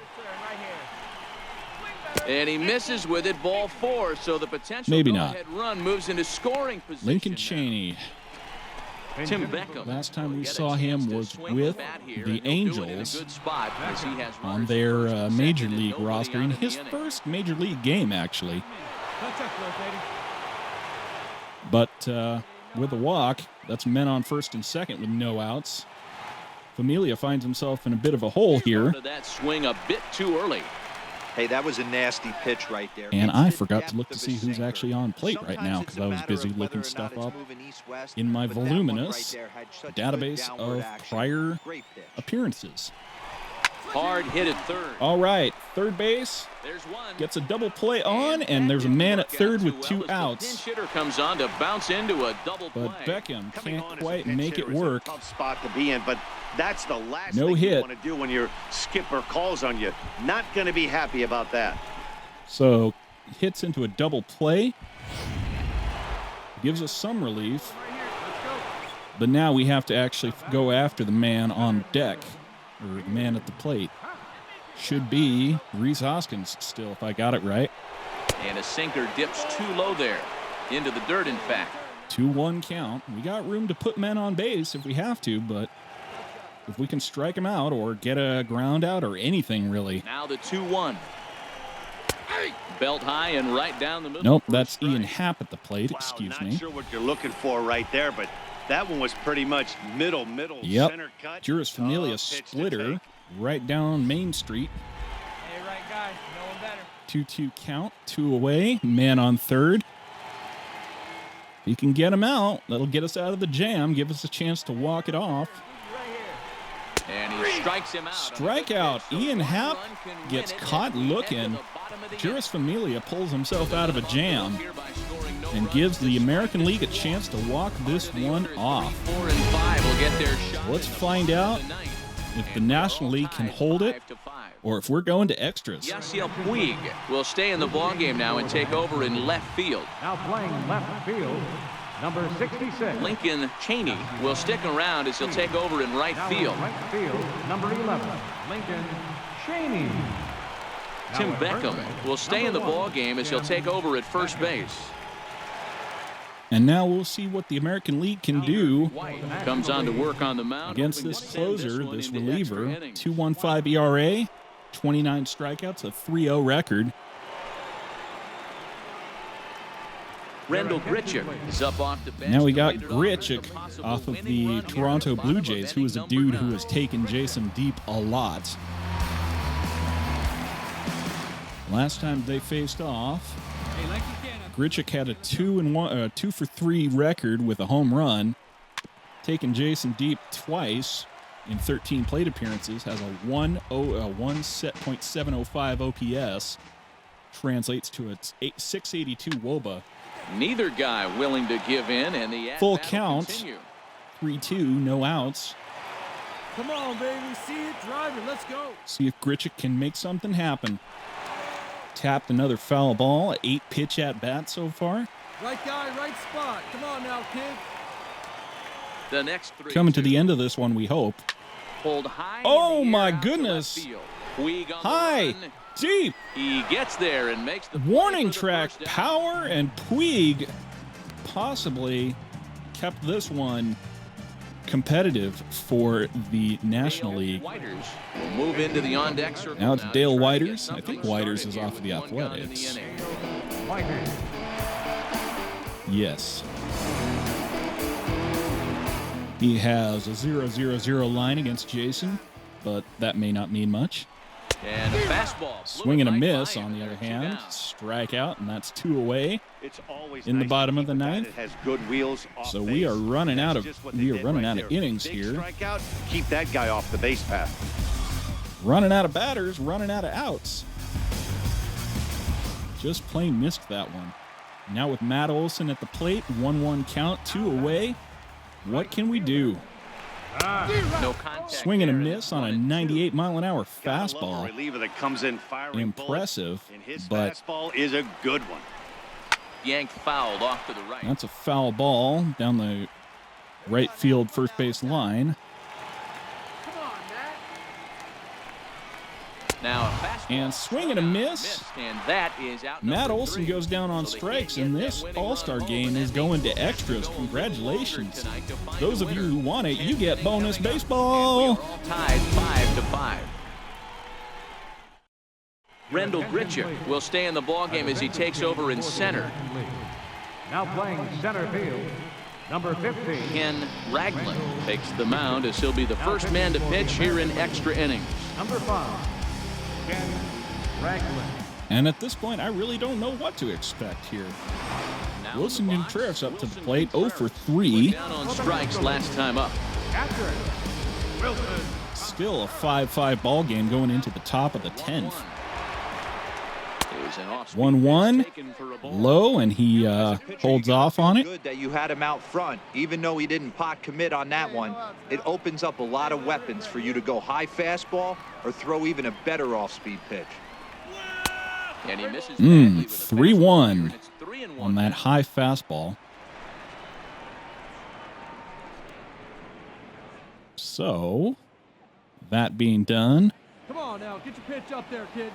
And he misses with it, ball 4, so the potential Maybe not. go-ahead run moves into scoring position. Lincoln now. Cheney. Tim Beckham. Last time we will get a saw him chance to was swing with bat here, the and he'll do it in a Angels good spot as he has on runners their at first and major second and league nobody roster out in the his inning. first major league game, actually. Touch up, lady. But with a walk, that's men on first and second with no outs. Familia finds himself in a bit of a hole here. Started that swing a bit too early. Hey, that was a nasty pitch right there. And It's I the forgot to depth look to of see his who's sinker. actually on plate right Sometimes now it's because a I was matter busy of looking whether or stuff not up it's moving east-west, in my but that one voluminous right there had such database good downward of action. prior Great pitch. appearances. Hard hit at third. All right, third base There's one. gets a double play on, and there's a man at third with 2 outs. Pinch hitter comes on to bounce into a double play. But Beckham Coming can't on as a quite pinch make it hitter is a work. tough spot to be in, but that's the last No thing you hit. want to do when your skipper calls on you. Not going to be happy about that. So hits into a double play. Gives us some relief. But now we have to actually go after the man on deck, or the man at the plate. Should be Rhys Hoskins still, if I got it right. And a sinker dips too low there. Into the dirt, in fact. 2-1 count. We got room to put men on base if we have to, but if we can strike them out or get a ground out or anything, really. Now the 2-1. Belt high and right down the middle. Nope, that's Ian Happ at the plate. Wow, Excuse not me. sure what you're looking for right there, but that one was pretty much middle, Yep. center cut. Juris Familia Tough pitch to splitter take. right down Main Street. Hey, right guy. No one better. 2-2 count, 2 away, man on third. If you can get him out, that'll get us out of the jam, give us a chance to walk it off. And he strikes him out. Strikeout. Ian Happ gets caught looking. Juris Familia pulls himself out of a jam and gives the American League a chance to walk this one off. 4 and 5 will get their shot. Let's find out if the National League can hold it or if we're going to extras. Yasiel Puig will stay in the ballgame now and take over in left field. Now playing left field, number 66. Lincoln Cheney will stick around as he'll take over in right Now field. in right field, number 11, Lincoln Cheney. Tim Now at first Beckham base, will stay in the number 1, ballgame as he'll Tim take over at first base. And now we'll see what the American League can do Comes on to work on the mound against hoping this to send closer, one this into reliever. extra innings. 2.15 ERA, 29 strikeouts, a 3.0 record. Rendell Grichuk is up off the bench. Now we to got lead it Grichuk with a possible off of winning the run here Toronto at the bottom Blue of Jays, who is a inning dude number who has 9. taken Jason deep a lot. Last time they faced off, Grichuk had a 2 for 3 record with a home run. Taking Jason deep twice in 13 plate appearances, has a 1.705 OPS. Translates to a 682 WOBA. Neither guy willing to give in, and the Full at-bat will count. continue. 3-2, no outs. Come on, baby. See it, drive it. Let's go. See if Grichuk can make something happen. Tapped another foul ball, 8 pitch at bat so far. Right guy, right spot. Come on now, kid. The next 3 Coming to the end of this one, we hope. Pulled high. Oh, in the my air out to goodness. left field. Puig on the High, run. deep, He gets there and makes the play warning for the track, first down. power, and Puig possibly kept this one competitive for the National Dale League. Whiters will move into the on-deck circle. Now it's to Dale try to get Whiters. I think something Whiters started is here off of the with 1 count in the Athletics. inning. Whiters. Yes. He has a 0-0-0 line against Jason, but that may not mean much. And a fastball. Swing and a Right miss, by on him. the other 2 hand. down. Strikeout, and that's 2 away. It's always In the nice bottom to of the keep a guy ninth. that has good wheels off So base. we are running That's out of just what they did right there. innings Big here. Strikeout, keep that guy off the base path. Running out of batters, running out of outs. Just plain missed that one. Now with Matt Olson at the plate, 1-1 count, 2 away. What can we do? No contact. Swing and a there in miss on a 1 and 2. 98-mile-an-hour Gotta love a fastball. reliever that comes in firing Impressive, bullets, and his but fastball is a good one. Yanked fouled off to the right. that's a foul ball down the right field first base line. Come on, Matt. Now a fastball. And swing and a miss. Missed, and that is out. Matt number Olson 3. goes down on So they strikes, can't and get this that winning All-Star run game home, is and going that to means extras. going a little Congratulations. longer tonight to find Those a of you winner. who want it, you get 10th bonus inning coming up, baseball. and we are all tied 5-5. Rendell Grichuk will stay in the ballgame as he takes over in center. Now playing center field, number 15. Ken Ragland takes the mound as he'll be the first man to pitch here in extra innings. Number 5, Ken Ragland. And at this point, I really don't know what to expect here. Now Wilson in the box, Contreras up to the Wilson plate, 0 for Contreras 3. was down on strikes last time up. Catcher, Wilson. Still a 5-5 ball game going into the top of the 10th. 1-1, low, and he holds off on it. Good that you had him out front, even though he didn't pot commit on that one. It opens up a lot of weapons for you to go high fastball or throw even a better off-speed pitch. And he misses badly with a 3-1 fastball. It's 3-1 on that high fastball. So, that being done, Come on now. Get your pitch up there, kid.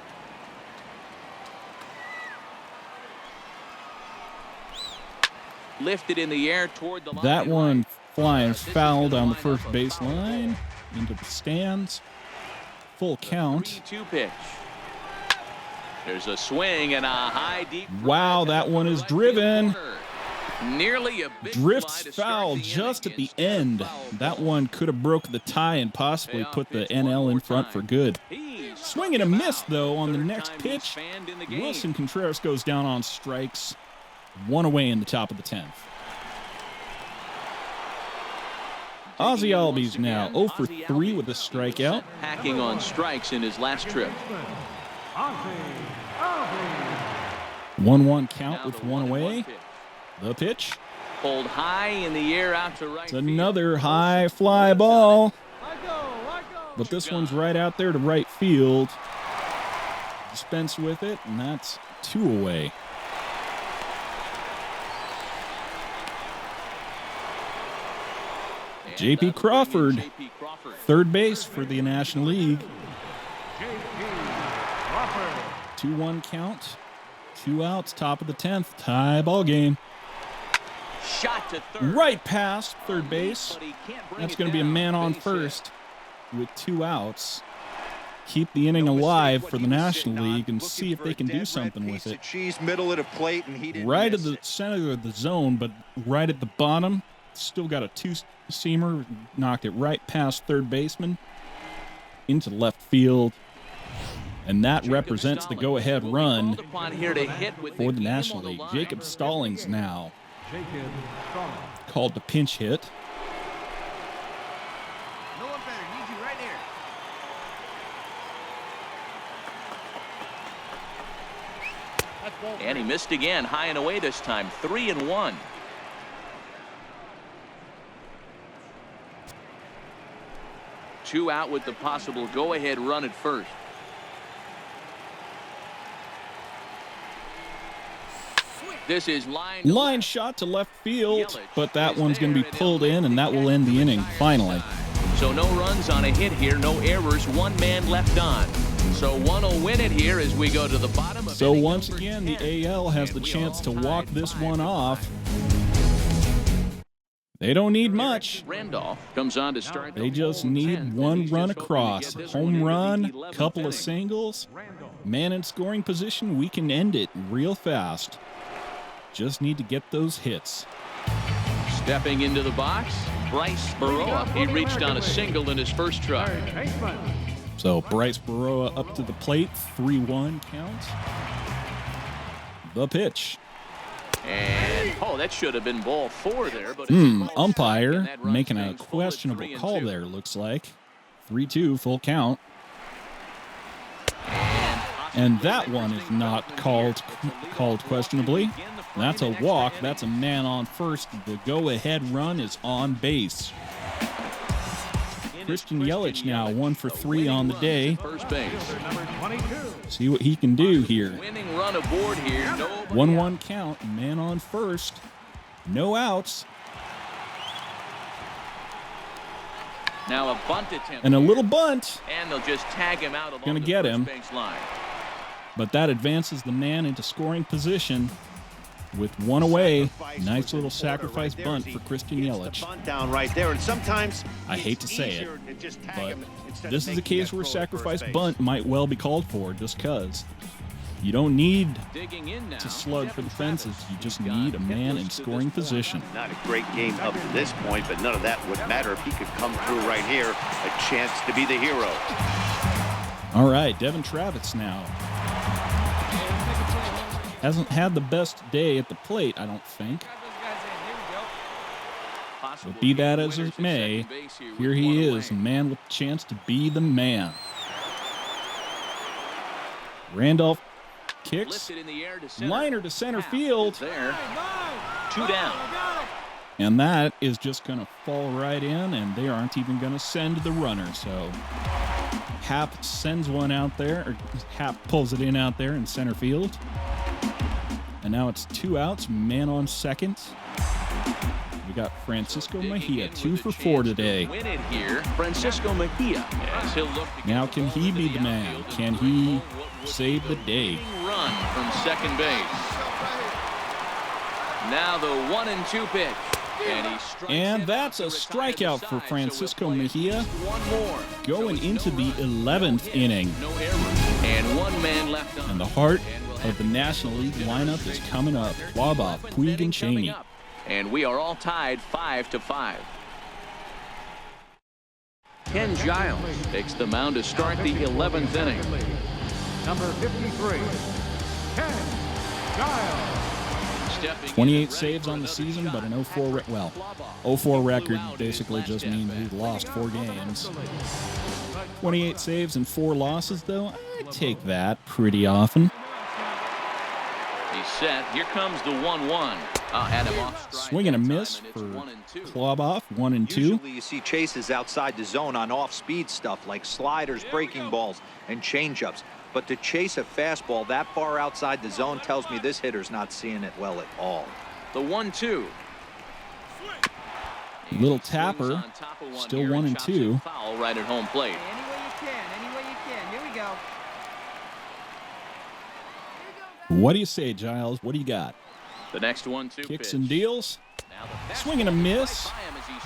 Lifted in the air toward the line. That one flying foul down the first baseline into the stands. Full count. 3-2 pitch. There's a swing and a high deep. Wow, that one is driven. Nearly a big Drifts fly to foul start the just at inning. the end. That one could have broke the tie and possibly put the NL in front for good. Swing and a miss, though, on the next pitch. Wilson Contreras goes down on strikes. One away in the top of the 10th. Ozzie Albies now 0 for 3 with a strikeout. Hacking on strikes in his last trip. 1-1 count with one away. The pitch. Pulled high in the air out to right. It's another high fly ball. But this one's right out there to right field. Dispense with it, and that's 2 away. J.P. Crawford, third base for the National League. 2-1 count, 2 outs, top of the 10th, tie ball game. Shot to third. Right past third base. That's going to be a man on first with 2 outs. Keep the inning alive for the National League and see if they can do something with it. Middle of the plate, and he didn't Right at miss the it. center of the zone, but right at the bottom. Still got a 2-seamer. Knocked it right past third baseman into left field. And that represents the go-ahead run for the National League. Jacob Stallings now called the pinch hit. No one better. Need you right here. And he missed again, high and away this time. 3-1. Two out with the possible go-ahead run at first. This is Line shot to left field, but that one's going to be pulled in, and that will end the inning finally. So no runs on a hit here, no errors, 1 man left on. So one will win it here as we go to the bottom of So inning once number again, 10. the AL has the chance to walk this one off. They don't need much. Randolph comes on to start. They just need 1 run across. Home run, couple of singles, man in scoring position. We can end it real fast. Just need to get those hits. Stepping into the box, Bryce Baroa. He reached on a single in his first try. So Bryce Baroa up to the plate, 3-1 count. The pitch. And, that should have been ball 4 there. But Umpire making a questionable call there, looks like. 3-2, full count. And that one is not called questionably. That's a walk. That's a man on first. The go-ahead run is on base. Christian Yelich now 1 for 3 on the day. First base. See what he can do here. Winning run aboard here. 1-1 count. Man on first. No outs. Now a bunt attempt. And a little bunt. And they'll just tag him out along Gonna the get first him. base line. But that advances the man into scoring position with 1 away. Nice little sacrifice bunt for Christian Yelich. Bunt down right there, and sometimes I hate to say it, easier to just tag but him instead of this is a making case that where throw at first sacrifice base. bunt might well be called for just because. You don't need Digging in now. to slug for the fences. You just need a man in scoring position. Not a great game up to this point, but none of that would matter if he could come through right here. A chance to be the hero. All right, Devin Travis now. Hasn't had the best day at the plate, I don't think. But be that as it may, here he is, a man with a chance to be the man. Randolph kicks, Lifted in the air to center. liner to center field, There. 2 down. and that is just going to fall right in, and they aren't even going to send the runner. So Happ sends one out there, or Happ pulls it in out there in center field. And now it's 2 outs, man on second. We got Francisco Mejia, 2 for 4 today. Win it here. Francisco Mejia. Yes, he'll look to Now get can he be the man? Can he save the day? run from second base. Now the 1-2 pitch. And that's a strikeout for Francisco Mejia. Going into the 11th inning. And one man left on. And the heart of the National League lineup is coming up. Waboff, Puig, and Cheney. And we are all tied 5-5. Ken Giles takes the mound to start the 11th inning. Number 53, Ken Giles. 28 saves on the season, but an 0-4 record basically just means we've lost 4 games. 28 saves and 4 losses, though, I take that pretty often. He's set. Here comes the 1-1. Swing and a miss for Kloboff, 1-2. Usually you see chases outside the zone on off-speed stuff like sliders, breaking balls, and changeups. But to chase a fastball that far outside the zone tells me this hitter's not seeing it well at all. The 1-2. Little tapper, still 1-2. Foul right at home plate. Any way you can. Here we go. What do you say, Giles? What do you got? The next 1-2 Kicks and deals. Swing and a miss.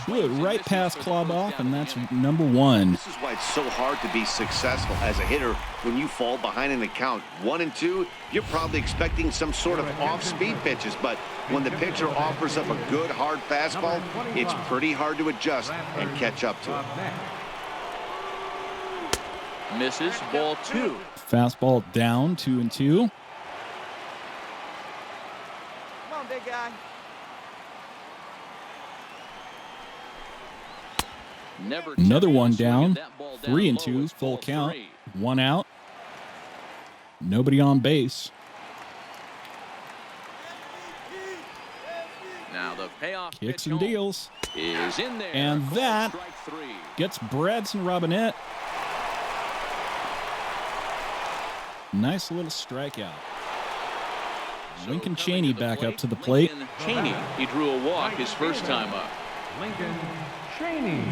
Blew it right past Kloboff, and that's number 1. This is why it's so hard to be successful as a hitter when you fall behind in the count. 1-2, you're probably expecting some sort of off-speed pitches, but when the pitcher offers up a good, hard fastball, it's pretty hard to adjust and catch up to it. Misses, ball 2. Fastball down, 2-2. Come on, big guy. Another one down, 3-2, full count, 1 out. Nobody on base. Now the payoff Kicks and deals. is in there. And that gets Bradson Robinette. Nice little strikeout. Lincoln Cheney back up to the plate. Cheney, he drew a walk his first time up. Lincoln Cheney.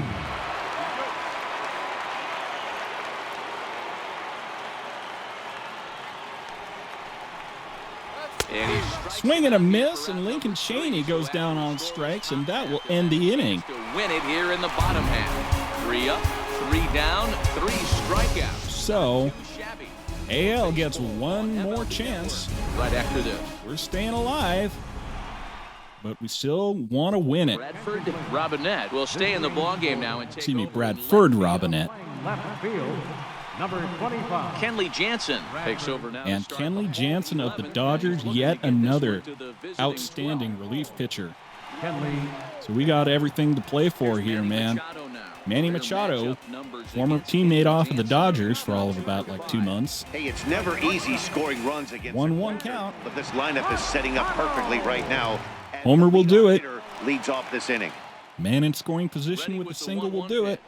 Swing and a miss, and Lincoln Cheney goes down on strikes, and that will end the inning. To win it here in the bottom half. 3 up, 3 down, 3 strikeouts. So, AL gets one more chance. Right after this. We're staying alive, but we still want to win it. Bradford Robinette will stay in the ballgame now and take Excuse me, over Bradford Robinette. Left field, number 25. Kenley Jansen takes over now. And Kenley Jansen of the Dodgers, yet another outstanding relief pitcher. Kenley. So we got everything to play for here, man. Manny Machado, former teammate off of the Dodgers for all of about like 2 months. Hey, it's never easy scoring runs against 1-1 count. but this lineup is setting up perfectly right now. Homer will do it. Leads off this inning. Man in scoring position with a single will do it.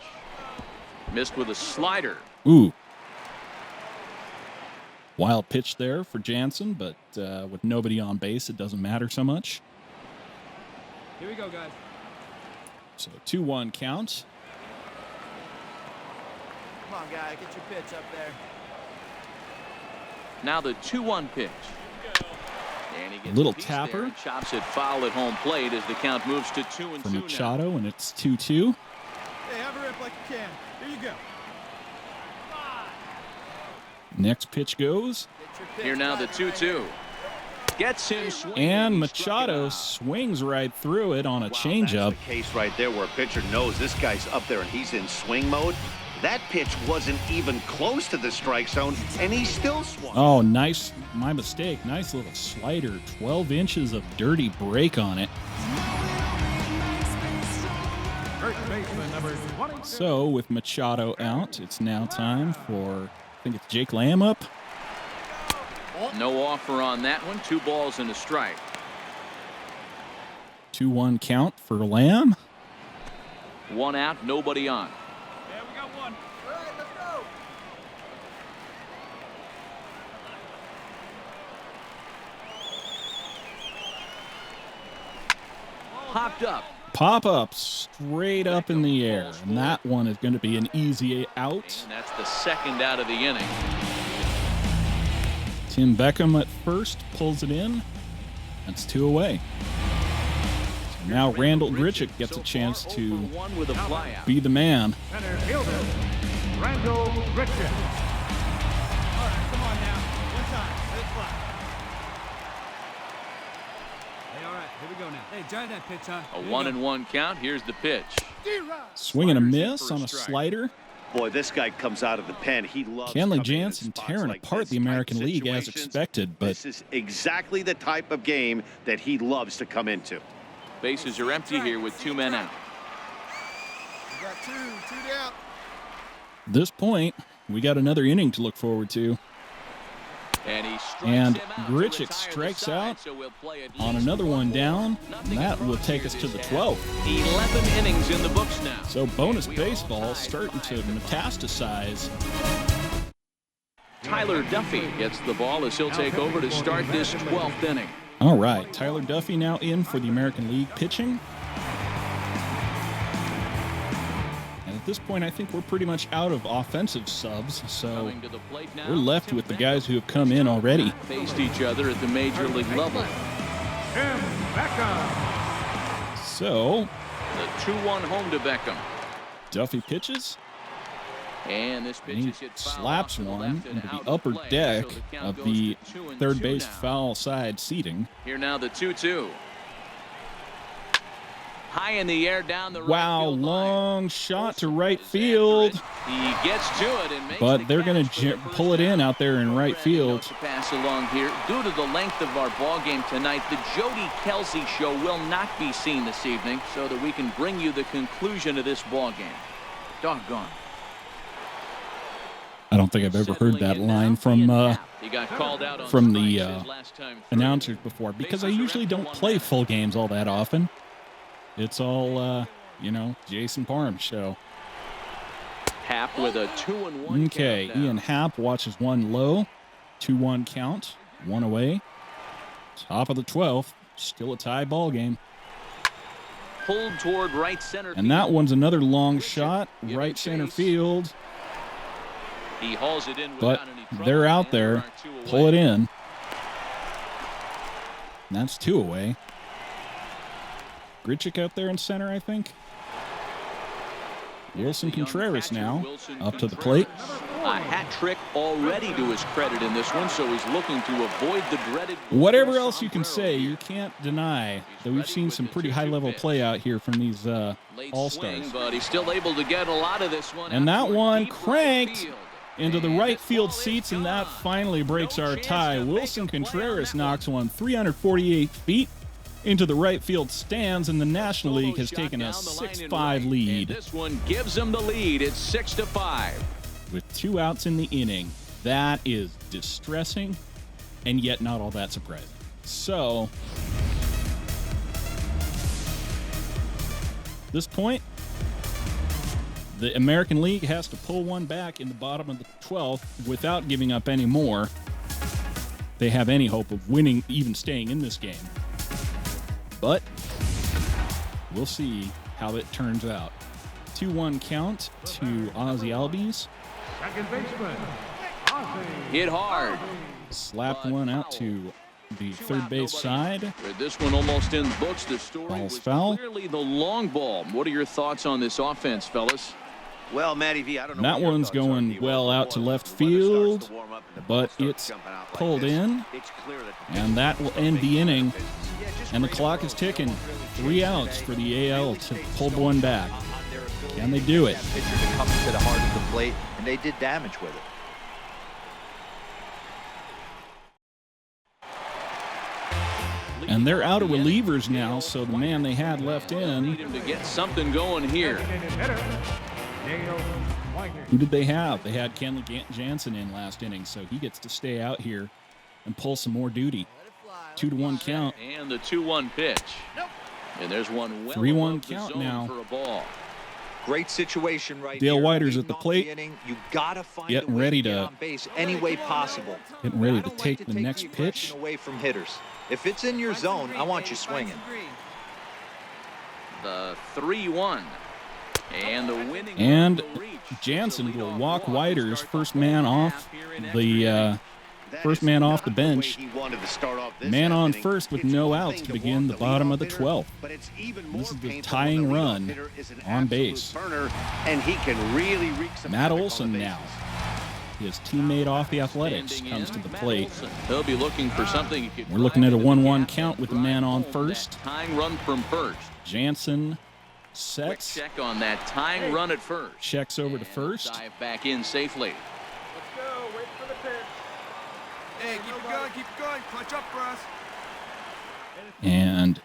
Missed with a slider. Ooh. Wild pitch there for Jansen, but with nobody on base, it doesn't matter so much. Here we go, guys. So 2-1 count. Come on, guy. Get your pitch up there. Now the 2-1 pitch. And he gets Little a piece tapper. there and chops it foul at home plate as the count moves to 2-2 For now. Machado, and it's 2-2. Hey, have a rip like you can. Here you go. Next pitch goes. Get your pitch Here now the right here. 2-2. Gets him swinging. And He struck it Machado out. swings right through it on a Wow, changeup. that's the case right there where a pitcher knows this guy's up there and he's in swing mode. That pitch wasn't even close to the strike zone, and he still swung. Oh, nice. My mistake. Nice little slider. 12 inches of dirty break on it. First baseman, number 22. So with Machado out, it's now time for, I think it's Jake Lamb up. No offer on that one. 2 balls and a strike. 2-1 count for Lamb. 1 out, nobody on. Yeah, we got one. All right, let's go. Popped up. Pop-up straight up in the air. And that one is going to be an easy out. And that's the 2nd out of the inning. Tim Beckham at first pulls it in. That's 2 away. Now Randall Grichuk gets a chance to One with a flyout. be the man. Center fielder, Randall Grichuk. All right, come on now. One time. Let it fly. Hey, all right. Here we go now. Hey, drive that pitch, huh? A 1-1 count. Here's the pitch. Swing and a miss on a slider. Boy, this guy comes out of the pen. He loves Kenley coming in Jansen spots tearing like apart this the type American of League as situations. expected, but This is exactly the type of game that he loves to come into. Bases are empty here with 2 men out. We got two down. at this point, we got another inning to look forward to. And he strikes And him out to Grichuk retire the strikes side, out so we'll play at on least another one more. down, Nothing and that will across take here us to the this 12th. half. 11 innings in the books now. So bonus baseball starting to metastasize. Tyler Duffy gets the ball as he'll take over to start this 12th inning. All right, Tyler Duffy now in for the American League pitching. And at this point, I think we're pretty much out of offensive subs, so Coming to the plate now, we're left Tim with the Beckham. guys who have come in already. Faced each other at the major league level. Tim Beckham. So The 2-1 home to Beckham. Duffy pitches, And this pitch and he is hit foul slaps off to the one left and into out the of upper play, deck so the count of goes the to 2-2 third base now. foul side seating. Here now the 2-2. High in the air down the right Wow, field line. long shot to right Is field. after it. He gets to it and makes But the they're going catch for to the first pull it in down. out there in right Brandon field. notes to pass along here. Due to the length of our ball game tonight, the Jody Kelsey show will not be seen this evening, so that we can bring you the conclusion of this ball game. Doggone. I don't think I've ever heard that Settling in line now, from Ian Happ. He got called out on from the strikes his last time through. announcers before, because I Bases are usually empty, don't one play man. full games all that often. It's all, Jason Parham show. Happ with a 2-1 Okay, count now. Ian Happ watches one low, 2-1 count, one away. Top of the 12th, still a tie ball game. Pulled toward right center. And that field. one's another long shot, Giving right center chase. field. He hauls it in But without any trouble, they're out and there. are 2 away. Pull it in. And that's 2 away. Grichuk out there in center, I think. Wilson The young Contreras catcher, now Wilson up to the plate. A hat trick already to his credit in this one, so he's looking to avoid the dreaded. Whatever else you can say, sombrero you can't deny that He's we've ready seen with some the pretty 2-2 high-level pitch. play out here from these here. Late all-stars. swing, but he's still able to get a lot of this one. And out that toward one deep right cranked field. into the And right this field ball is seats, and that gone. finally breaks No our chance tie. to make Wilson a play on Contreras that knocks one 348 feet into the right field stands, and the National League has Shot taken a down the line in 6-5 right. lead. And this one gives them the lead. It's 6-5. With 2 outs in the inning. That is distressing, and yet not all that surprising. So, this point, the American League has to pull one back in the bottom of the 12th without giving up any more. They have any hope of winning, even staying in this game. But we'll see how it turns out. 2-1 count to Ozzy Albies. Second baseman, Ozzy. Hit hard. Slapped one out to the third base side. With this one almost in the books, the story Ball's was foul. clearly the long ball. What are your thoughts on this offense, fellas? Well, Matty V, I don't know. That what your one's thoughts are. going The well weather out to left starts field, to warm up and the ball but starts it's jumping out like pulled this. in, It's clear that the and that will end the inning. And the clock is ticking. No one really 3 changed outs today. for the AL Really to stayed pull stone one back. on their ability Can they to do get it? that pitcher to come to the heart of the plate, and they did damage with it. And they're out of relievers now, so the man they had left Need in, him to get something going here. Designated hitter, Dale Whiting. who did they have? They had Kenley Jansen in last inning, so he gets to stay out here and pull some more duty. 2-1 count. And the 2-1 pitch. And there's one well 3-1 above the count zone now. for a ball. Great situation right Dale here. Whiter's Leading at the off plate. inning, you gotta find Getting a way ready to get to- on base any way possible. Getting ready I to don't take like the next aggression pitch. away from hitters. If it's in your zone, I want you swinging. The 3-1. And the winning And run will reach. Jansen So will leadoff walk walk to Whiter's start first the man second off half here in the extra innings. First man off the bench. He wanted to start off this Man on inning. first with It's no one outs thing to to begin the walk bottom leadoff of the hitter, 12th. but it's even This more is the painful tying when the leadoff run hitter is an on absolute base. burner, and he can really wreak some Matt havoc on the Olson bases. now. His teammate off the Athletics comes to the plate. He'll be looking for something. We're looking at a 1-1 count with the man on first. Tying run from first. Jansen Quick sets, check on that tying run at first. checks over to And first. dive back in safely. Let's go. Wait for the pitch. Hey, keep it going, keep it going. Clutch up for us. And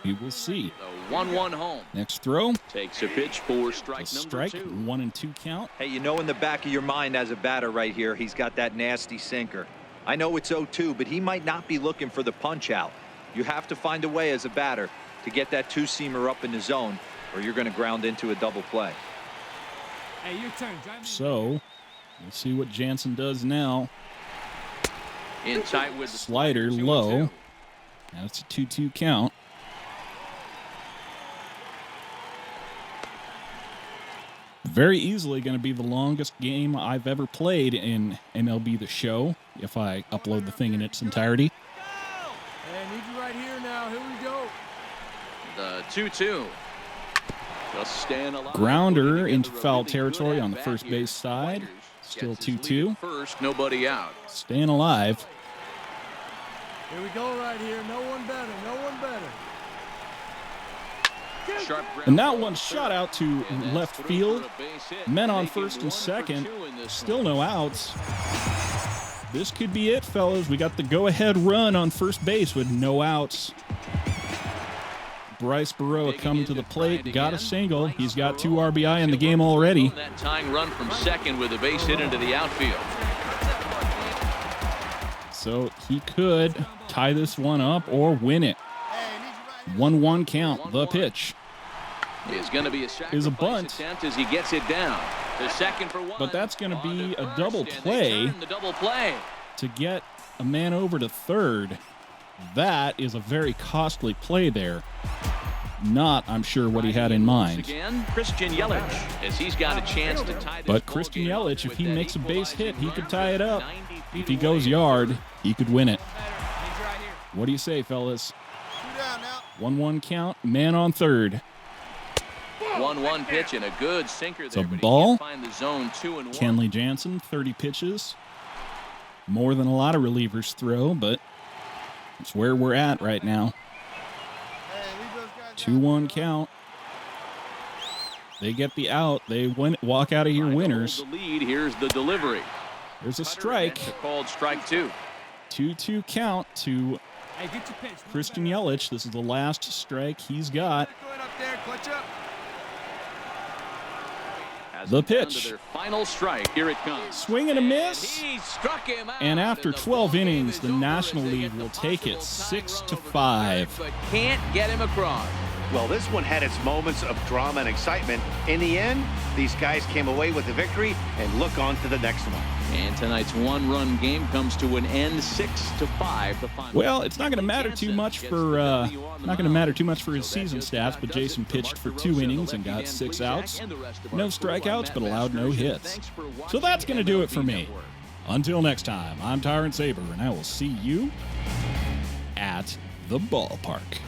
we will see. The 1-1 home. Next throw, Takes a pitch for strike a number strike, 2. 1-2 count. Hey, you know in the back of your mind as a batter right here, he's got that nasty sinker. I know it's 0-2, but he might not be looking for the punch out. You have to find a way as a batter to get that two-seamer up in the zone, or you're going to ground into a double play. Hey, your turn. Drive me. So, we'll see what Jansen does now. In tight with the Slider 2-2. low. That's a 2-2 count. Very easily going to be the longest game I've ever played in MLB The Show, if I upload the thing in its entirety. Hey, I need you right here now. Here we go. The 2-2. Just staying alive. Grounder Putting into together a foul really territory good on the at-bat first here. base side. Sliders Still gets his 2-2. lead at first, nobody out. Staying alive. Here we go right here. No one better. No one better. Sharp And that ground one ball shot out to and that's left through field. for a base hit. Men on Making first and 1 for second. 2 in this Still one. no outs. This could be it, fellas. We got the go-ahead run on first base with no outs. Bryce Baroa coming to the plate, got a single. He's got 2 RBI in the game already. That tying run from second with a base hit into the outfield. So he could tie this one up or win it. 1-1 count, the pitch. Is going to be a Is a sacrifice bunt. attempt as he gets it down. The second for 1. But that's going to On be a first, double and they play turn the double play. to get a man over to third. That is a very costly play there. Not, I'm sure, what he had in mind. Again, Christian Yelich, as he's got a chance to tie this But ball Christian game Yelich, if with he that makes a base hit, he equalizing could tie it up. run 90 If feet he goes away. yard, he could win it. Need you right here. What do you say, fellas? 2 down now. 1-1 count, man on third. 1-1 pitch and a good sinker there. a but he ball. can't find the zone 2-1. Kenley Jansen, 30 pitches. More than a lot of relievers throw, but it's where we're at right now. Hey, leave those guys 2-1 count. They get the out. They walk out of here Trying to winners. hold the lead. Here's the delivery. There's a Cutter, strike. and it's called strike 2. 2-2 count to Hey, get your pitch. Christian Yelich. This is the last strike he's got. Going up there, clutch up. Has The them down to pitch. their final strike. Here it comes. Swing and a miss. He struck him out. And after the 12 ball game innings, is the over National as they League get the will take it possible tying run 6-5. over the third, but can't get him across. Well, this one had its moments of drama and excitement. In the end, these guys came away with the victory and look on to the next one. And tonight's one-run game comes to an end, 6-5. The final. Well, it's not going to matter too much for his season stats, but Jason pitched for 2 innings and got 6 outs. No strikeouts, but allowed no hits. So that's going to do it for me. Until next time, I'm Tyrant Saber, and I will see you at the ballpark.